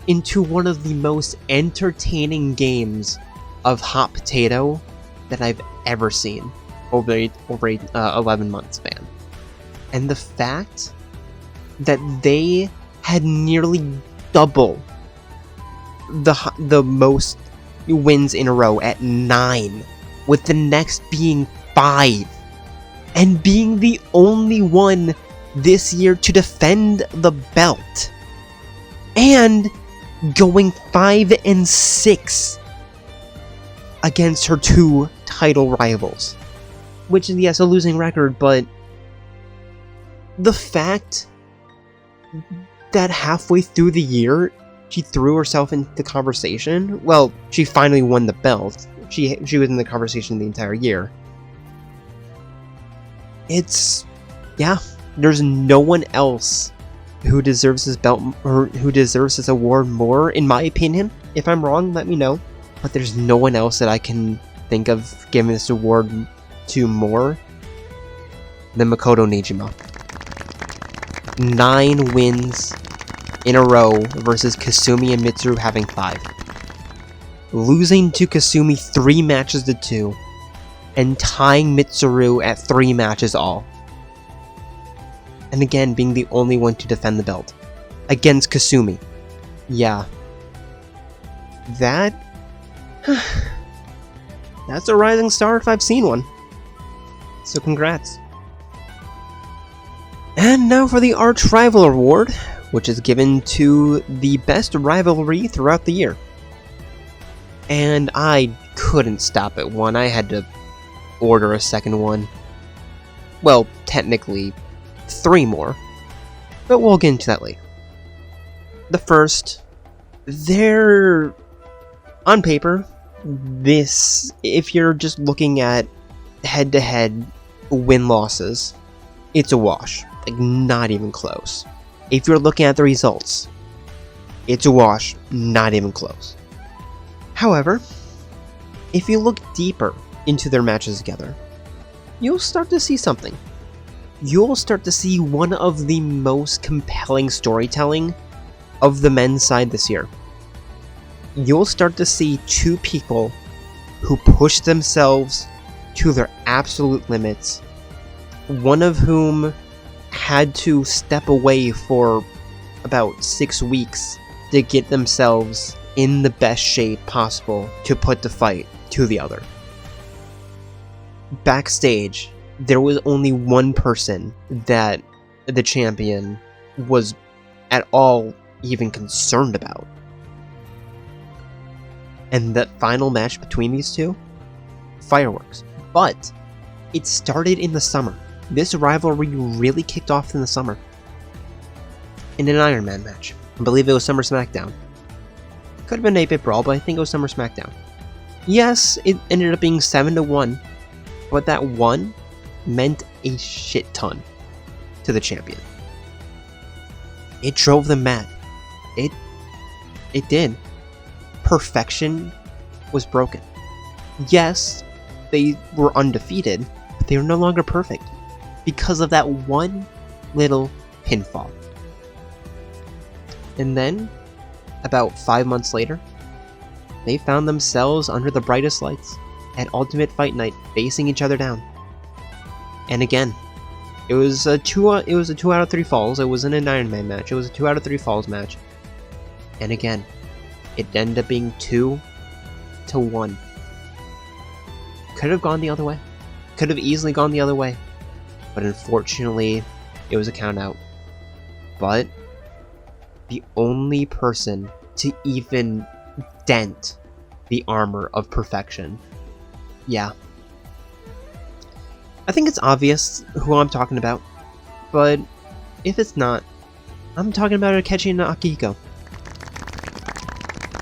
into one of the most entertaining games of hot potato that I've ever seen over a 11-month span. And the fact that they had nearly double the most wins in a row at 9, with the next being 5, and being the only one this year to defend the belt, and going 5-6 against her 2 title rivals, which is, yes, a losing record, but the fact that halfway through the year she threw herself into the conversation. Well, she finally won the belt. She was in the conversation the entire year. It's, yeah, there's no one else who deserves this belt, or who deserves this award more, in my opinion. If I'm wrong, let me know. But there's no one else that I can think of giving this award to more than Makoto Nijima. 9 wins in a row versus Kasumi and Mitsuru having 5. Losing to Kasumi 3 matches to 2, and tying Mitsuru at 3 matches all. And again, being the only one to defend the belt against Kasumi. Yeah, That... that's a rising star if I've seen one. So congrats. And now for the Arch Rival Award, which is given to the best rivalry throughout the year. And I couldn't stop at one, I had to order a second one. Well, technically, 3 more, but we'll get into that later. The first, they're... on paper, this, if you're just looking at head-to-head win-losses, it's a wash. Like, not even close. If you're looking at the results, it's a wash, not even close. However, if you look deeper into their matches together, you'll start to see something. You'll start to see one of the most compelling storytelling of the men's side this year. You'll start to see 2 people who push themselves to their absolute limits, one of whom had to step away for about 6 weeks to get themselves in the best shape possible to put the fight to the other. Backstage, there was only one person that the champion was at all even concerned about. And that final match between these two? Fireworks. But it started in the summer. This rivalry really kicked off in the summer. In an Iron Man match. I believe it was Summer SmackDown. Could have been 8-Bit Brawl, but I think it was Summer SmackDown. Yes, it ended up being 7-1, but that 1 meant a shit ton to the champion. It drove them mad. It did. Perfection was broken. Yes, they were undefeated, but they were no longer perfect because of that one little pinfall. And then, about 5 months later, they found themselves under the brightest lights at Ultimate Fight Night, facing each other down. And again, it was a 2 out of 3 falls. It wasn't an Iron Man match. It was a 2 out of 3 falls match. And again, it ended up being 2-1. Could have gone the other way. Could have easily gone the other way. But unfortunately, it was a count out. But the only person to even dent the armor of perfection. Yeah. I think it's obvious who I'm talking about, but if it's not, I'm talking about Akechi and Akihiko.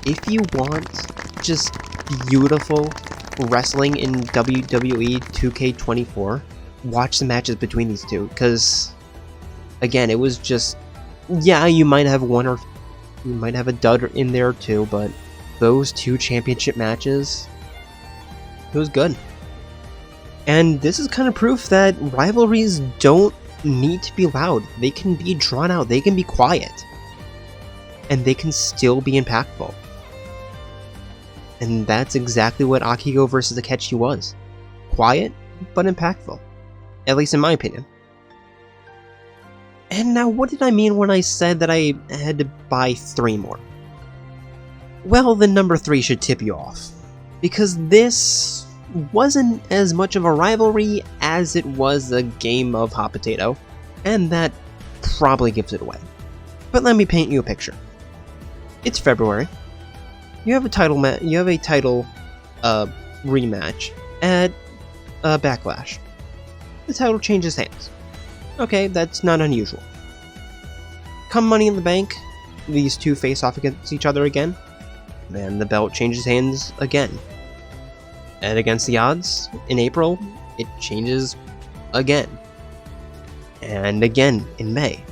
If you want just beautiful wrestling in WWE 2K24, watch the matches between these two, because again, it was just, yeah, you might have one or you might have a dud in there too, but those 2 championship matches, it was good. And this is kind of proof that rivalries don't need to be loud. They can be drawn out, they can be quiet, and they can still be impactful. And that's exactly what Akihiko versus Akechi was. Quiet, but impactful. At least in my opinion. And now, what did I mean when I said that I had to buy 3 more? Well, the number 3 should tip you off. Because this wasn't as much of a rivalry as it was a game of hot potato. And that probably gives it away. But let me paint you a picture. It's February. You have a title rematch at Backlash. The title changes hands. Okay, that's not unusual. Come Money in the Bank, these 2 face off against each other again, and the belt changes hands again. And Against the Odds, in April, it changes again. And again in May.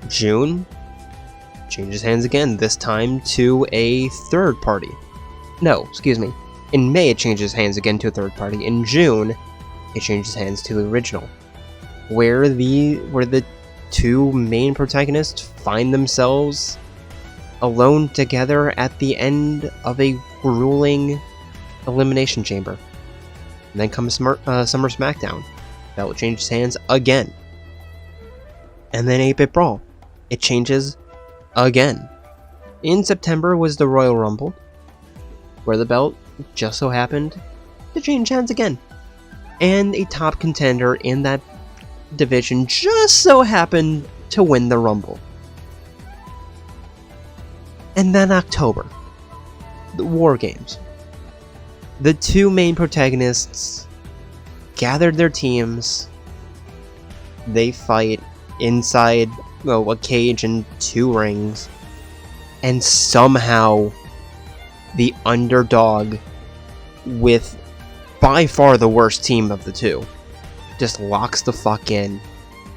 June, changes hands again, this time to a third party. No, excuse me. In May, it changes hands again to a third party. In June, it changes hands to the original. Where the 2 main protagonists find themselves alone together at the end of a grueling elimination chamber. And then comes Summer SmackDown. Belt changes hands again. And then 8-Bit Brawl. It changes again. In September was the Royal Rumble, where the belt just so happened to change hands again. And a top contender in that division just so happened to win the Rumble. And then October, the War Games. The two main protagonists gathered their teams. They fight inside a cage and 2 rings. And somehow, the underdog, with by far the worst team of the two, just locks the fuck in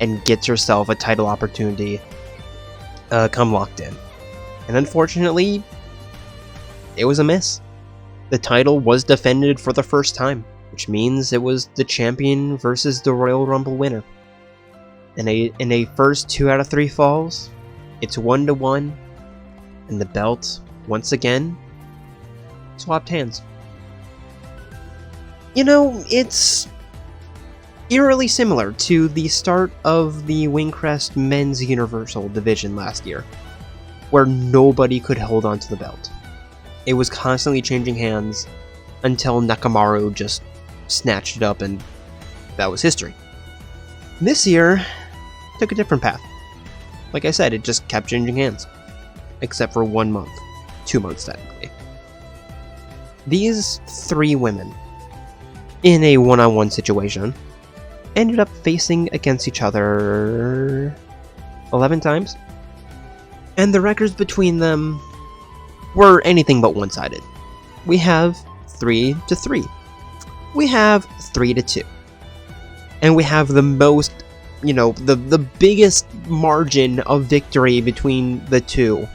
and gets herself a title opportunity come locked in. And unfortunately, it was a miss. The title was defended for the first time, which means it was the champion versus the Royal Rumble winner. In a first 2 out of 3 falls, it's 1-1, and the belt, once again, swapped hands. You know, it's eerily similar to the start of the Wingcrest Men's Universal Division last year, where nobody could hold on to the belt. It was constantly changing hands until Nakamaru just snatched it up, and that was history. This year took a different path. Like I said, it just kept changing hands, except for 1 month, 2 months technically. These 3 women, in a one-on-one situation, ended up facing against each other 11 times, and the records between them were anything but one-sided. We have 3-3. We have 3-2. And we have the most, the biggest margin of victory between the two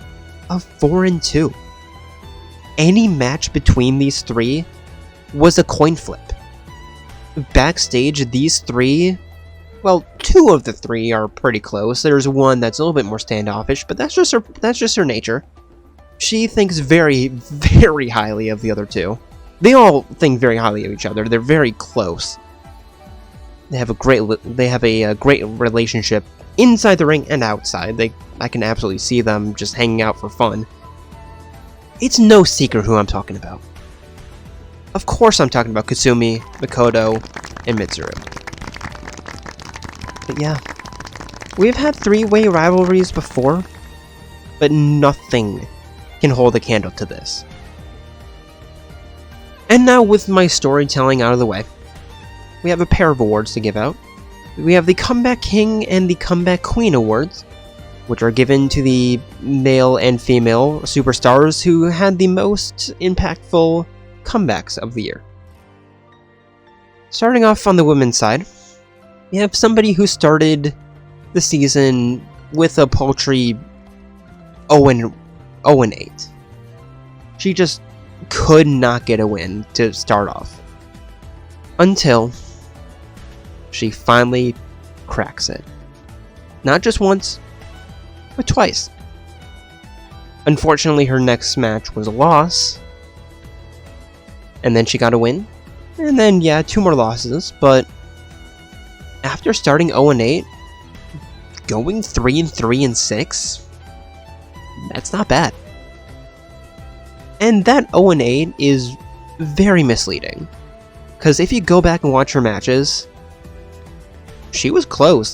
of 4-2. Any match between these 3 was a coin flip. Backstage, these 3, well, 2 of the 3 are pretty close. There's one that's a little bit more standoffish, but that's just her nature. She thinks very, very highly of the other 2. They all think very highly of each other. They're very close. They have a great relationship inside the ring and outside. I can absolutely see them just hanging out for fun. It's no secret who I'm talking about. Of course I'm talking about Kasumi, Mikoto, and Mitsuru. But yeah, we've had 3-way rivalries before, but nothing can hold a candle to this. And now, with my storytelling out of the way, we have a pair of awards to give out. We have the Comeback King and the Comeback Queen awards, which are given to the male and female superstars who had the most impactful comebacks of the year. Starting off on the women's side, we have somebody who started the season with a paltry 0-8. She just could not get a win to start off, until she finally cracks it. Not just once, but twice. Unfortunately, her next match was a loss, and then she got a win, and then, 2 more losses, but after starting 0-8, going 3-3-6, that's not bad. And that 0-8 is very misleading, because if you go back and watch her matches, she was close.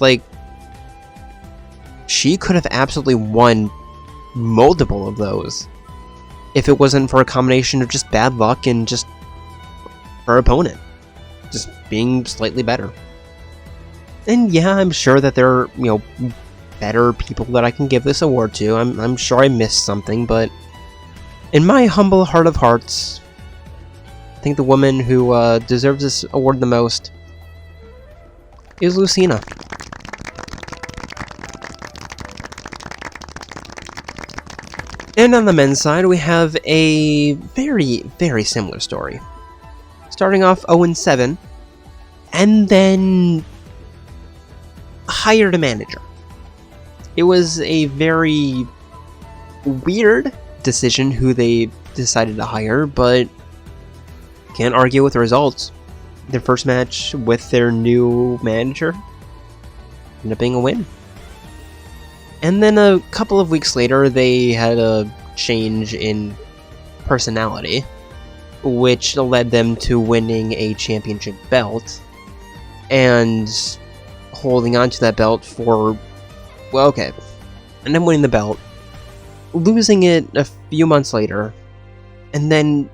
She could have absolutely won multiple of those if it wasn't for a combination of just bad luck and just her opponent just being slightly better. And I'm sure that there are, better people that I can give this award to. I'm sure I missed something, but in my humble heart of hearts, I think the woman who deserves this award the most is Lucina. And on the men's side, we have a very, very similar story. Starting off 0-7, and then hired a manager. It was a very weird decision who they decided to hire, but can't argue with the results. Their first match with their new manager ended up being a win. And then a couple of weeks later, they had a change in personality, which led them to winning a championship belt and holding on to that belt for, well, okay, and then winning the belt, losing it a few months later, and then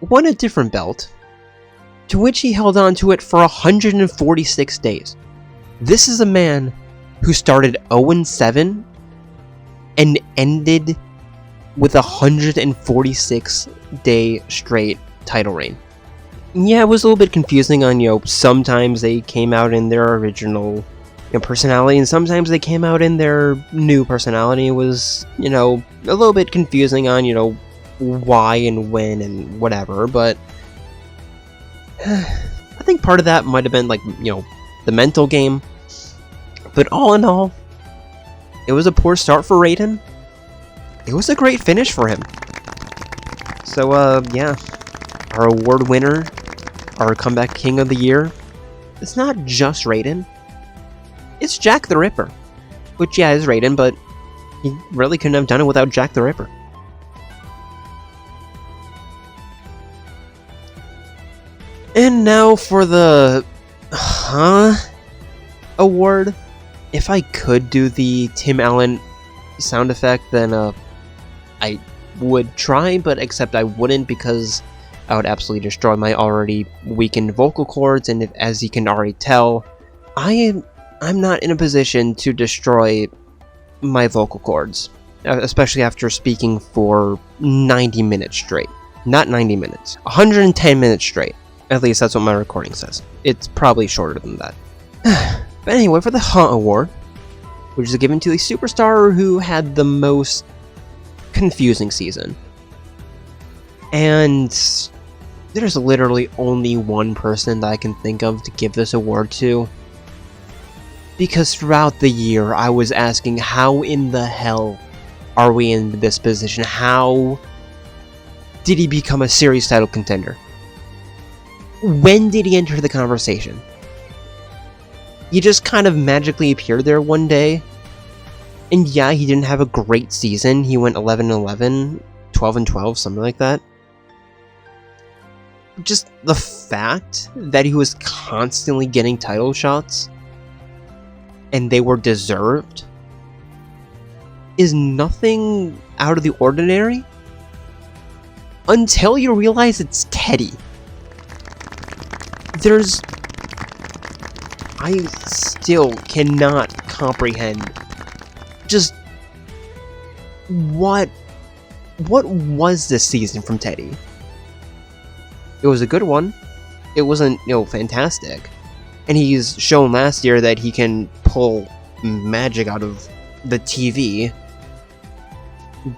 won a different belt, to which he held on to it for 146 days. This is a man who started 0-7 and ended with a 146-day straight title reign. Yeah, it was a little bit confusing on, sometimes they came out in their original personality, and sometimes they came out in their new personality. It was, a little bit confusing on, why and when and whatever, but I think part of that might have been, the mental game. But all in all, it was a poor start for Raiden. It was a great finish for him. So, yeah, our award winner, our comeback king of the year, it's not just Raiden. It's Jack the Ripper. Which, yeah, is Raiden, but he really couldn't have done it without Jack the Ripper. And now for the... award. If I could do the Tim Allen sound effect, then I would try, but except I wouldn't, because I would absolutely destroy my already weakened vocal cords, and as you can already tell, I'm not in a position to destroy my vocal cords, especially after speaking for 90 minutes straight. Not 90 minutes, 110 minutes straight. At least that's what my recording says. It's probably shorter than that. But anyway, for the Award, which is given to the superstar who had the most confusing season. And there's literally only one person that I can think of to give this award to. Because throughout the year, I was asking, how in the hell are we in this position? How did he become a series title contender? When did he enter the conversation? He just kind of magically appeared there one day. And yeah, he didn't have a great season. He went 11-11, 12-12, something like that. Just the fact that he was constantly getting title shots, and they were deserved, is nothing out of the ordinary. Until you realize it's Teddy. I still cannot comprehend just what was this season from Teddy. It was a good one. It wasn't, fantastic. And he's shown last year that he can pull magic out of the TV.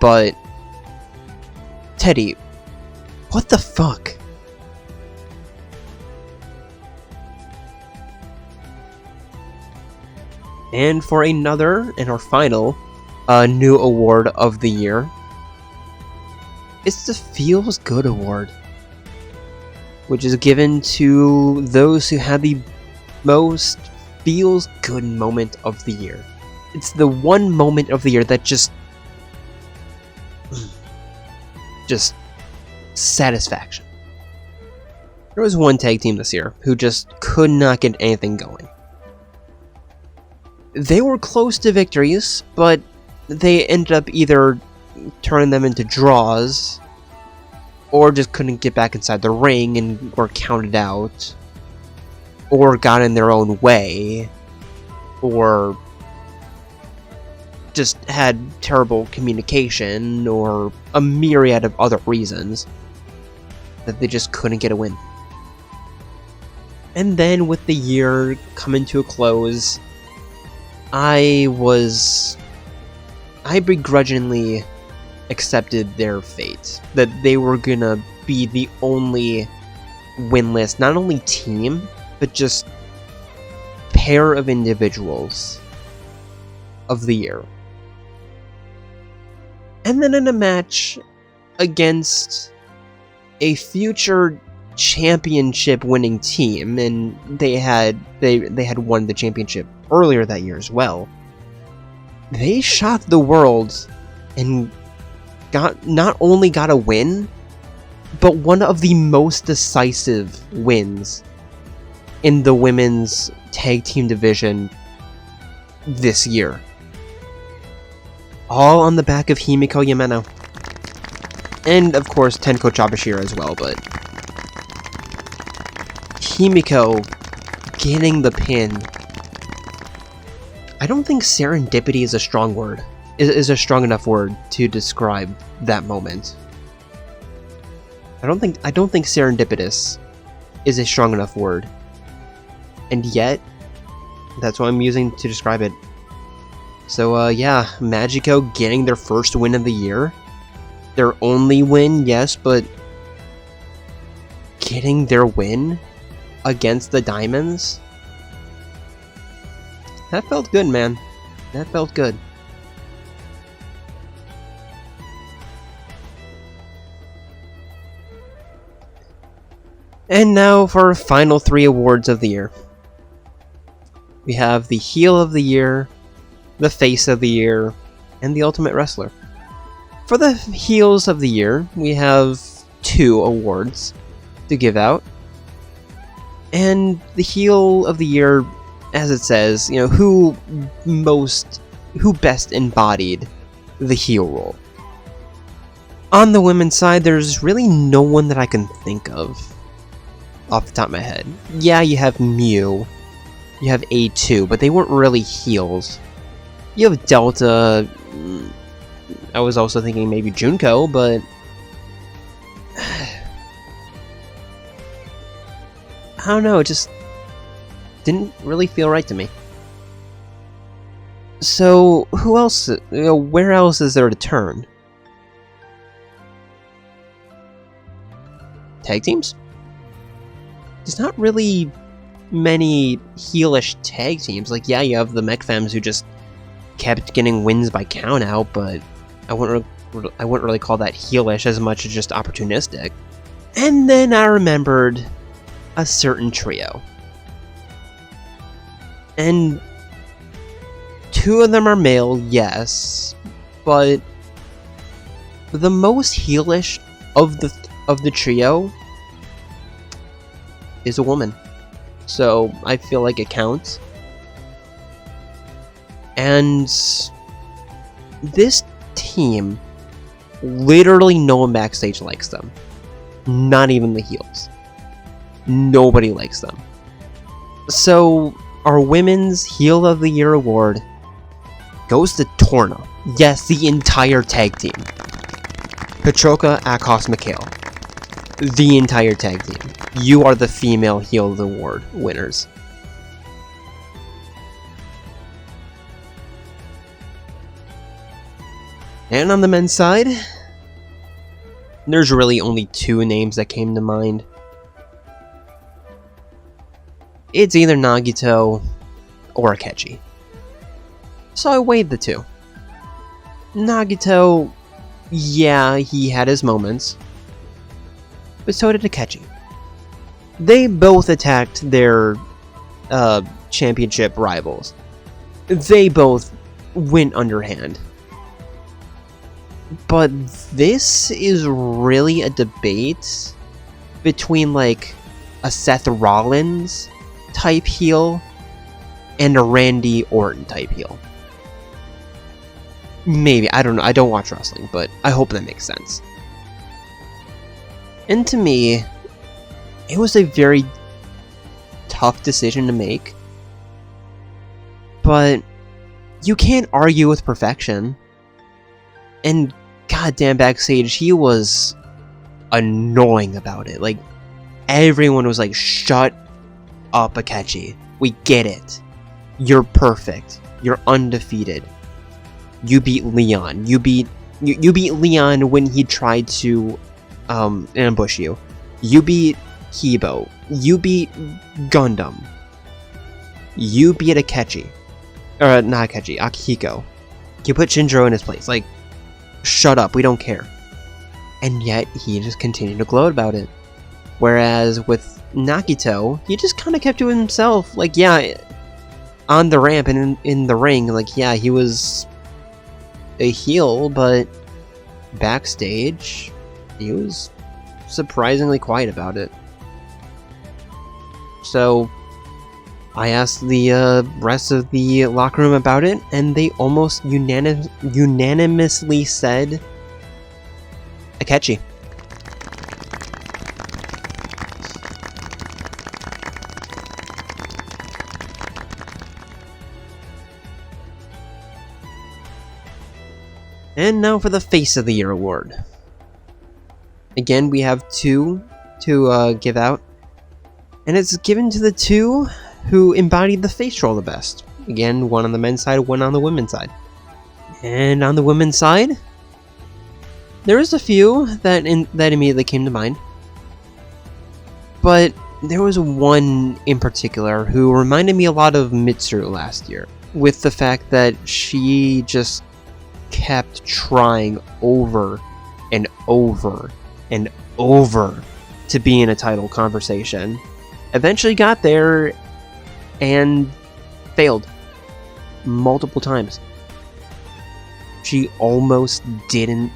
But Teddy, what the fuck? And for another, and our final, new award of the year, it's the Feels Good Award, which is given to those who had the most feels good moment of the year. It's the one moment of the year that just satisfaction. There was one tag team this year who just could not get anything going. They were close to victories, but they ended up either turning them into draws, or just couldn't get back inside the ring and were counted out, or got in their own way, or just had terrible communication, or a myriad of other reasons that they just couldn't get a win. And then with the year coming to a close, I begrudgingly accepted their fate. That they were gonna be the only winless, not only team, but just pair of individuals of the year. And then in a match against a future championship winning team, and they had won the championship earlier that year as well, they shocked the world and not only got a win, but one of the most decisive wins in the women's tag team division this year. All on the back of Himiko Yameno. And, of course, Tenko Chabashira as well, but Himiko getting the pin. I don't think serendipity is a strong word. Is a strong enough word to describe that moment. I don't think serendipitous is a strong enough word. And yet, that's what I'm using to describe it. So, yeah, Magico getting their first win of the year. Their only win, yes, but getting their win against the Diamonds? That felt good, man. That felt good. And now for our final 3 awards of the year. We have the Heel of the Year, the Face of the Year, and the Ultimate Wrestler. For the Heels of the Year, we have 2 awards to give out. And the Heel of the Year, as it says, you know, who best embodied the heel role. On the women's side, there's really no one that I can think of off the top of my head. Yeah, you have Mew, you have A2, but they weren't really heels. You have Delta. I was also thinking maybe Junko, but I don't know, it just didn't really feel right to me. So, who else, where else is there to turn? Tag teams? There's not really many heelish tag teams. Like, yeah, you have the Mech Femmes who just kept getting wins by countout, but I wouldn't really call that heelish as much as just opportunistic. And then I remembered a certain trio. And 2 of them are male, yes, but the most heelish of the trio is a woman. So I feel like it counts. And this team, literally no one backstage likes them. Not even the heels. Nobody likes them. So our Women's Heel of the Year award goes to Torna. Yes, the entire tag team. Petroka, Akos, Mikhail. The entire tag team. You are the Female Heel of the Award winners. And on the men's side, there's really only 2 names that came to mind. It's either Nagito or Akechi. So I weighed the 2. Nagito, yeah, he had his moments, but so did Akechi. They both attacked their championship rivals. They both went underhand. But this is really a debate between, like, a Seth Rollins type heel and a Randy Orton type heel. Maybe, I don't know, I don't watch wrestling, but I hope that makes sense. And to me, it was a very tough decision to make, but you can't argue with perfection. And goddamn, backstage, he was annoying about it. Like, everyone was like, shut up, Akechi. We get it. You're perfect. You're undefeated. You beat Leon. You beat Leon when he tried to ambush you. You beat Kibo. You beat Gundam. You beat Akechi. Or, not Akechi, Akihiko. You put Shinjiro in his place. Like, shut up, we don't care. And yet, he just continued to gloat about it. Whereas with Nagito, he just kind of kept to himself. Like, yeah, on the ramp and in the ring, like, yeah, he was a heel, but backstage, he was surprisingly quiet about it. So I asked the rest of the locker room about it, and they almost unanimously said Akechi. And now for the Face of the Year award. Again, we have two to give out, and it's given to the two who embodied the face role the best. Again, one on the men's side, one on the women's side. And on the women's side, there is a few that immediately came to mind, but there was one in particular who reminded me a lot of Mitsuda last year, with the fact that she just kept trying over and over and over to be in a title conversation. Eventually got there and failed multiple times. She almost didn't,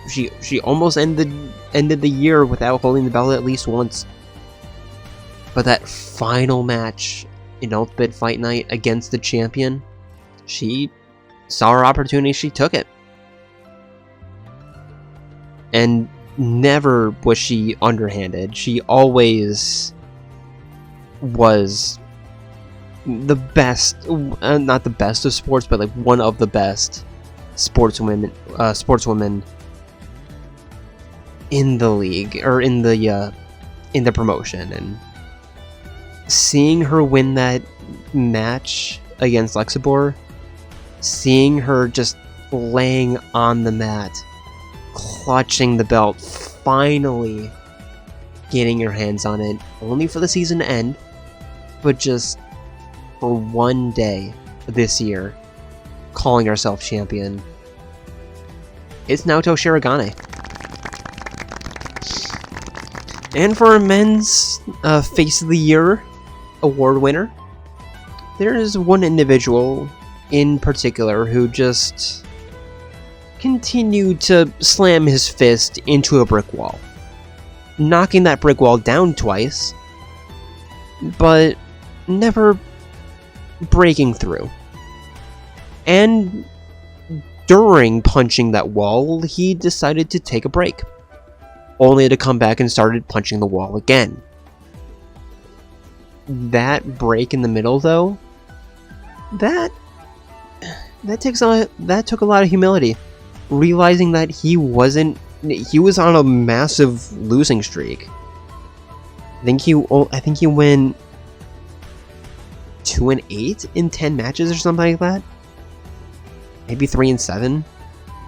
she almost ended the year without holding the belt at least once. But that final match in Ultimate Fight Night against the champion, she saw her opportunity, she took it. And never was she underhanded. She always was the best, not the best of sports, but like one of the best sportswomen in the league, or in the promotion. And seeing her win that match against Luxembourg, seeing her just laying on the mat, clutching the belt, finally getting her hands on it, only for the season to end, but just for one day this year, calling herself champion. It's Naoto Shirogane. And for a men's Face of the Year award winner, there is one individual in particular who just continued to slam his fist into a brick wall, knocking that brick wall down twice, but never breaking through. And during punching that wall, he decided to take a break, only to come back and started punching the wall again. That break in the middle, though, that took a lot of humility, realizing that he was on a massive losing streak. I think he went 2-8 in 10 matches or something like that. Maybe 3-7.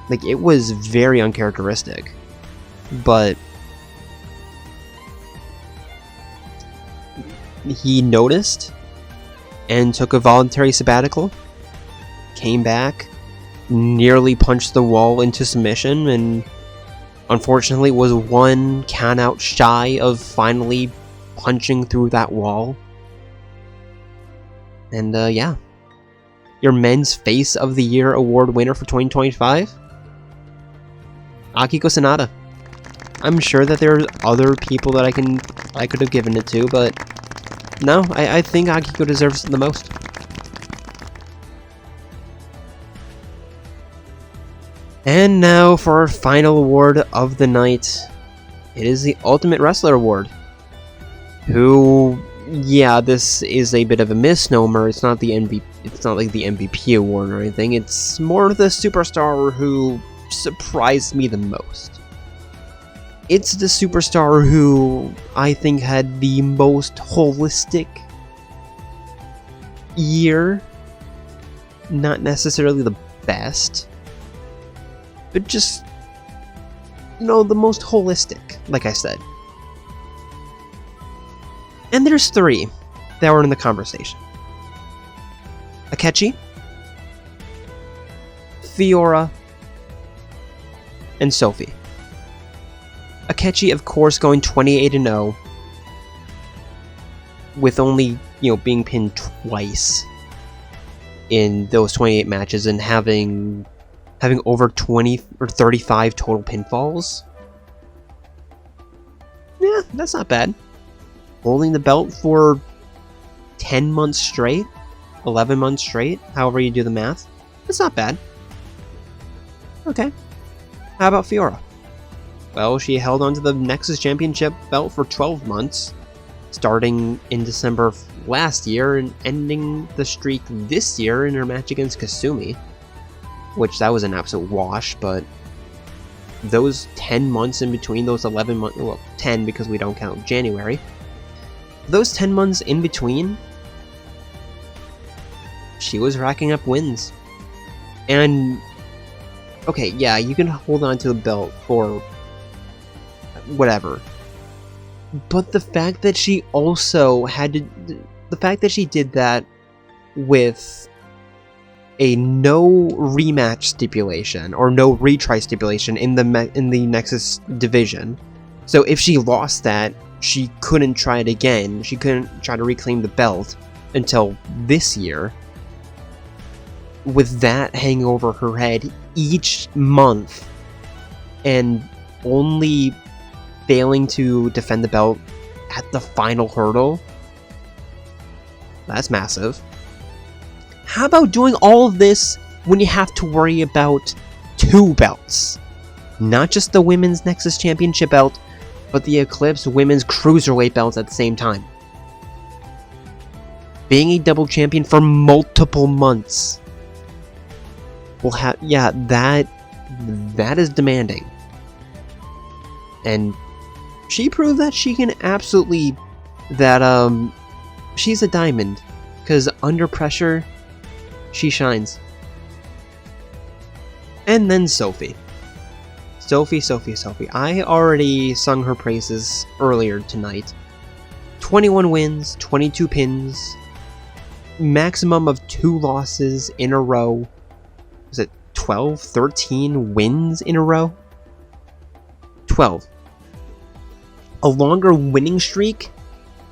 Like, it was very uncharacteristic. But he noticed and took a voluntary sabbatical, came back, nearly punched the wall into submission, and unfortunately was one count out shy of finally punching through that wall. And yeah, your men's Face of the Year award winner for 2025, Akiko Sanada. I'm sure that there are other people that I could have given it to, but no, I think Akiko deserves it the most. And now for our final award of the night. It is the Ultimate Wrestler Award. Who, yeah, this is a bit of a misnomer. It's not the MVP. It's not like the MVP award or anything. It's more the superstar who surprised me the most. It's the superstar who I think had the most holistic year. Not necessarily the best, but just, the most holistic, like I said. And there's three that were in the conversation. Akechi, Fiora, and Sophie. Akechi, of course, going 28-0, with only, being pinned twice in those 28 matches, and having having over 20 or 35 total pinfalls. Yeah, that's not bad. Holding the belt for 10 months straight, 11 months straight, however you do the math. That's not bad. Okay. How about Fiora? Well, she held onto the Nexus Championship belt for 12 months, starting in December of last year and ending the streak this year in her match against Kasumi, which that was an absolute wash, but those 10 months in between, those 11 months, well, 10 because we don't count January, those 10 months in between, she was racking up wins. And, okay, yeah, you can hold on to the belt for whatever, but the fact that she also had to, the fact that she did that with a no rematch stipulation or no retry stipulation in the Nexus division, so if she lost that, she couldn't try it again, she couldn't try to reclaim the belt until this year, with that hanging over her head each month and only failing to defend the belt at the final hurdle. That's massive. How about doing all of this when you have to worry about 2 belts? Not just the Women's Nexus Championship belt, but the Eclipse Women's Cruiserweight belt at the same time. Being a double champion for multiple months will have, yeah, that is demanding. And she proved that she can absolutely, that she's a diamond, because under pressure, she shines. And then Sophie. Sophie. I already sung her praises earlier tonight. 21 wins, 22 pins, maximum of 2 losses in a row. Was it 12, 13 wins in a row? 12. A longer winning streak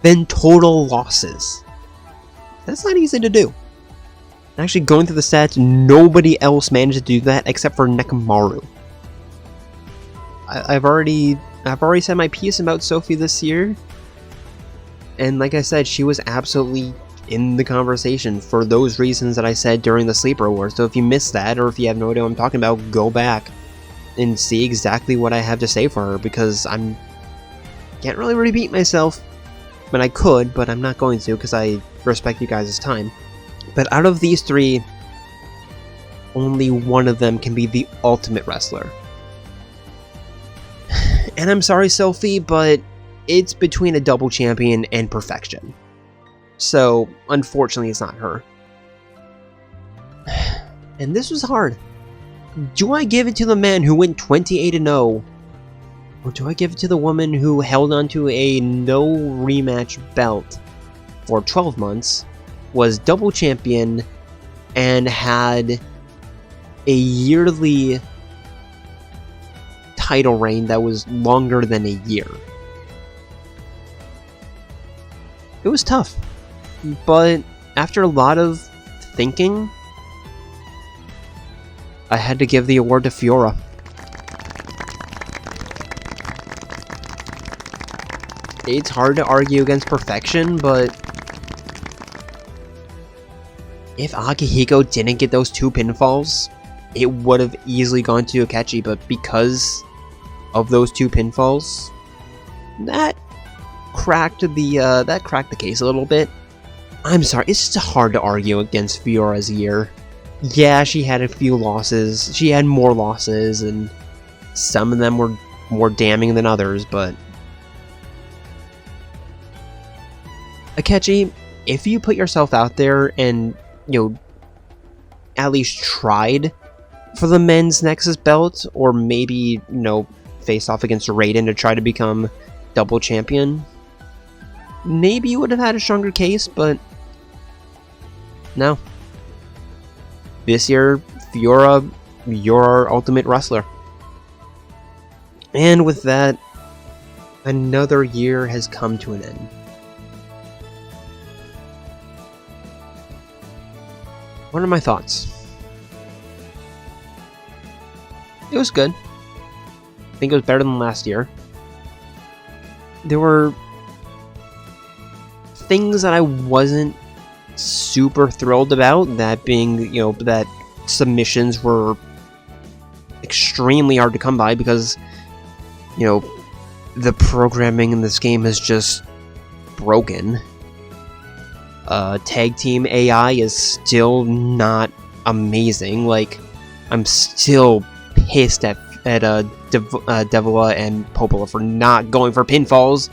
than total losses. That's not easy to do. Actually, going through the stats, nobody else managed to do that except for Nekomaru. I've already said my piece about Sophie this year, and like I said, she was absolutely in the conversation for those reasons that I said during the Sleeper Award. So if you missed that, or if you have no idea what I'm talking about, go back and see exactly what I have to say for her, because can't really repeat myself. But I could, but I'm not going to, because I respect you guys' time. But out of these 3, only one of them can be the ultimate wrestler. And I'm sorry, Sophie, but it's between a double champion and perfection. So, unfortunately, it's not her. And this was hard. Do I give it to the man who went 28-0? Or do I give it to the woman who held onto a no rematch belt for 12 months, was double champion, and had a yearly title reign that was longer than a year? It was tough, but after a lot of thinking, I had to give the award to Fiora. It's hard to argue against perfection, but if Akihiko didn't get those 2 pinfalls, it would have easily gone to Akechi, but because of those 2 pinfalls, that cracked the case a little bit. I'm sorry, it's just hard to argue against Fiora's year. Yeah, she had a few losses, she had more losses, and some of them were more damning than others, but Akechi, if you put yourself out there and, at least tried for the men's Nexus belt, or maybe, face off against Raiden to try to become double champion, maybe you would have had a stronger case, but no. This year, Fiora, you're our ultimate wrestler. And with that, another year has come to an end. What are my thoughts? It was good. I think it was better than last year. There were things that I wasn't super thrilled about, that being, that submissions were extremely hard to come by because, the programming in this game is just broken. Tag team AI is still not amazing. Like, I'm still pissed at Devila and Popola for not going for pinfalls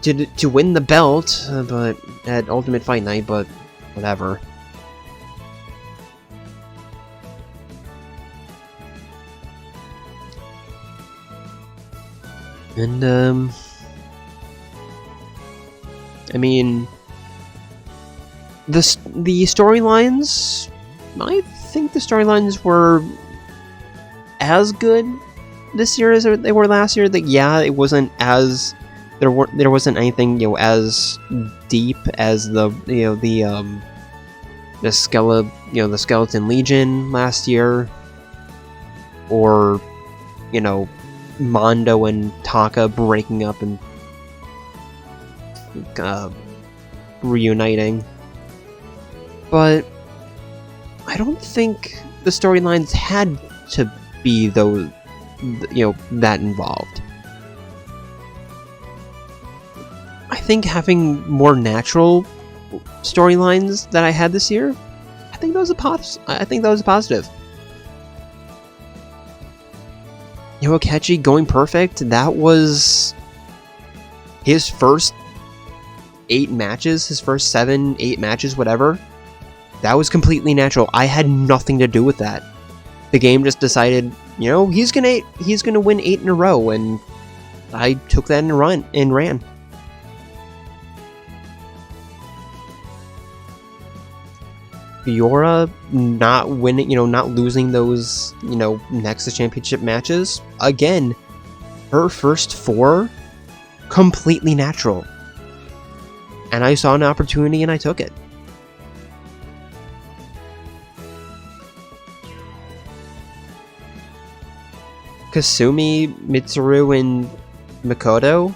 to win the belt, but at Ultimate Fight Night, but whatever. And, I mean, the storylines, I think the storylines were as good this year as they were last year. That, yeah, it wasn't as, there wasn't anything, as deep as the Skeleton Legion last year, or, Mondo and Taka breaking up and reuniting. But I don't think the storylines had to be those, that involved. I think having more natural storylines that I had this year, I think that was a positive. Akechi going perfect, that was his first 8 matches, his first 7, 8 matches, whatever. That was completely natural. I had nothing to do with that. The game just decided, he's gonna win 8 in a row, and I took that and ran. Fiora not winning, not losing those, Nexus Championship matches. Again, her first 4, completely natural. And I saw an opportunity and I took it. Kasumi, Mitsuru, and Mikoto.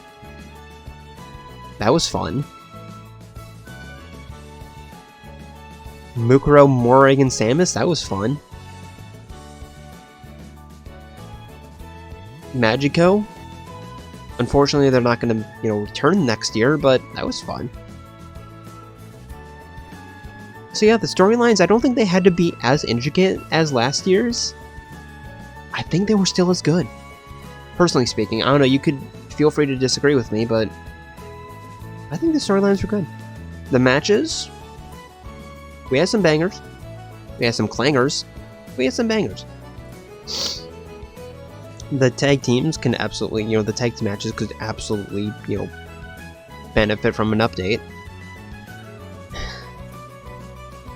That was fun. Mukuro, Morag, and Samus, that was fun. Magico. Unfortunately, they're not going to, return next year, but that was fun. So yeah, the storylines, I don't think they had to be as intricate as last year's. I think they were still as good. Personally speaking, I don't know, you could feel free to disagree with me, but I think the storylines were good. The matches, we had some bangers. We had some clangers. We had some bangers. The tag teams can absolutely, the tag team matches could absolutely, benefit from an update.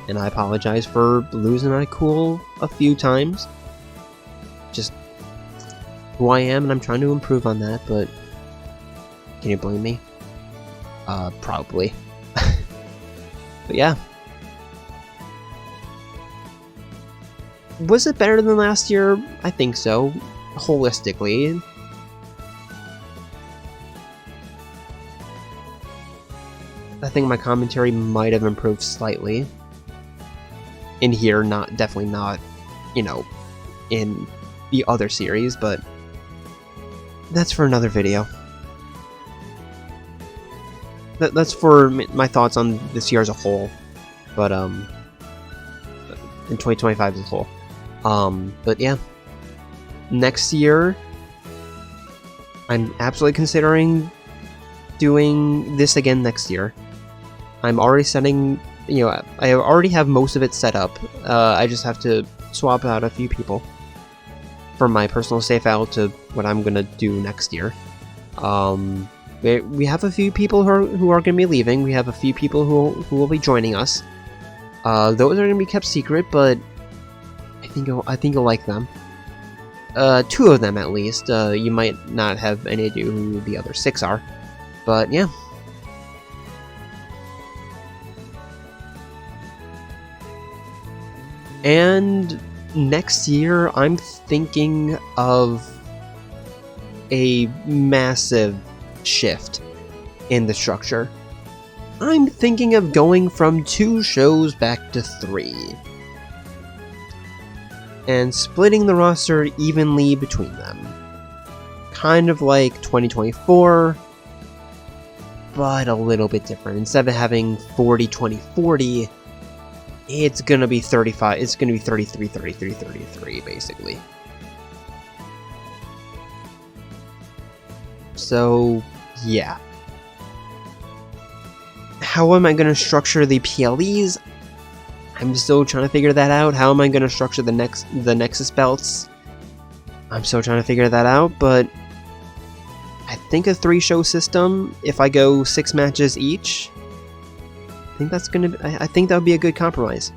And I apologize for losing my cool a few times. Just who I am, and I'm trying to improve on that, but can you blame me? Probably. But yeah. Was it better than last year? I think so. Holistically. I think my commentary might have improved slightly. In here, definitely not, in the other series, but that's for another video. That's for my thoughts on this year as a whole, but in 2025 as a whole. But yeah, next year I'm absolutely considering doing this again next year. I'm already setting, I already have most of it set up. I just have to swap out a few people from my personal save file to what I'm gonna do next year. We have a few people who are gonna be leaving. We have a few people who will be joining us. Those are gonna be kept secret, but I think you'll like them. 2 of them at least. You might not have any idea who the other 6 are, but yeah. And next year, I'm thinking of a massive shift in the structure. I'm thinking of going from 2 shows back to 3. And splitting the roster evenly between them. Kind of like 2024, but a little bit different. Instead of having 40-20-40, it's gonna be 35, it's gonna be 33-33-33, basically. So, yeah. How am I gonna structure the PLEs? I'm still trying to figure that out. How am I gonna structure the Nexus belts? I'm still trying to figure that out, but I think a 3-show system, if I go 6 matches each, I think that would be a good compromise.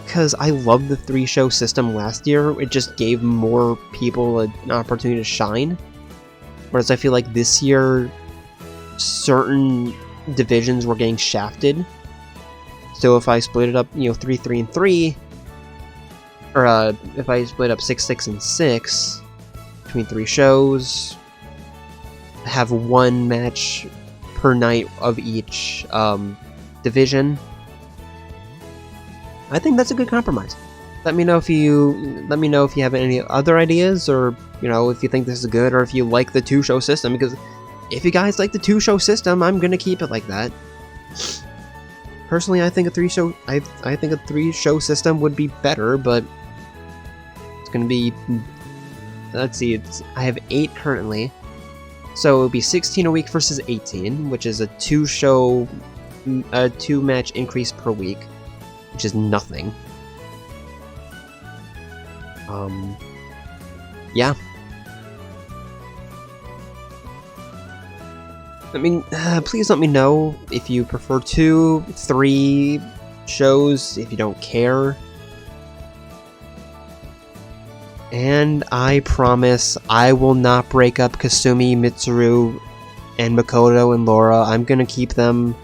Because I loved the 3-show system last year. It just gave more people an opportunity to shine. Whereas I feel like this year, certain divisions were getting shafted. So if I split it up, 3-3-3, or if I split up 6-6-6 between 3 shows, have 1 match per night of each division, I think that's a good compromise. Let me know if you have any other ideas, or if you think this is good, or if you like the 2-show system. Because if you guys like the 2-show system, I'm gonna keep it like that. Personally, I think a 3-show system would be better, but it's gonna be. Let's see. I have 8 currently, so it would be 16 a week versus 18, which is a 2-match increase per week, which is nothing. Yeah. Please let me know if you prefer 2, 3 shows, if you don't care. And I promise I will not break up Kasumi, Mitsuru, and Makoto and Laura. I'm gonna keep them,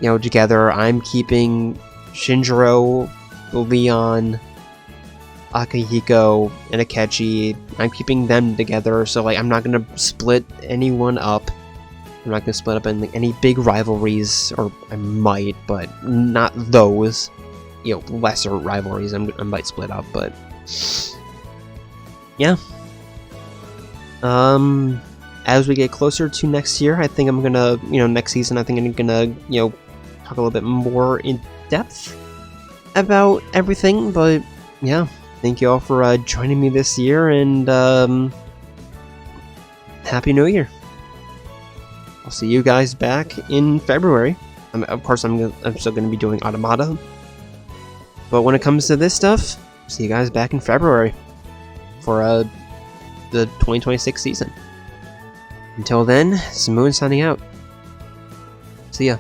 together. I'm keeping Shinjiro, Leon, Akihiko, and Akechi. I'm keeping them together, so I'm not gonna split anyone up. I'm not gonna split up in any big rivalries, or I might, but not those. Lesser rivalries I might split up, but yeah. As we get closer to next year, I think I'm gonna, next season, I think I'm gonna, talk a little bit more in depth about everything, but yeah. Thank you all for joining me this year, and Happy New Year. I'll see you guys back in February. Of course, I'm still going to be doing Automata, but when it comes to this stuff, see you guys back in February for the 2026 season. Until then, Samu signing out. See ya.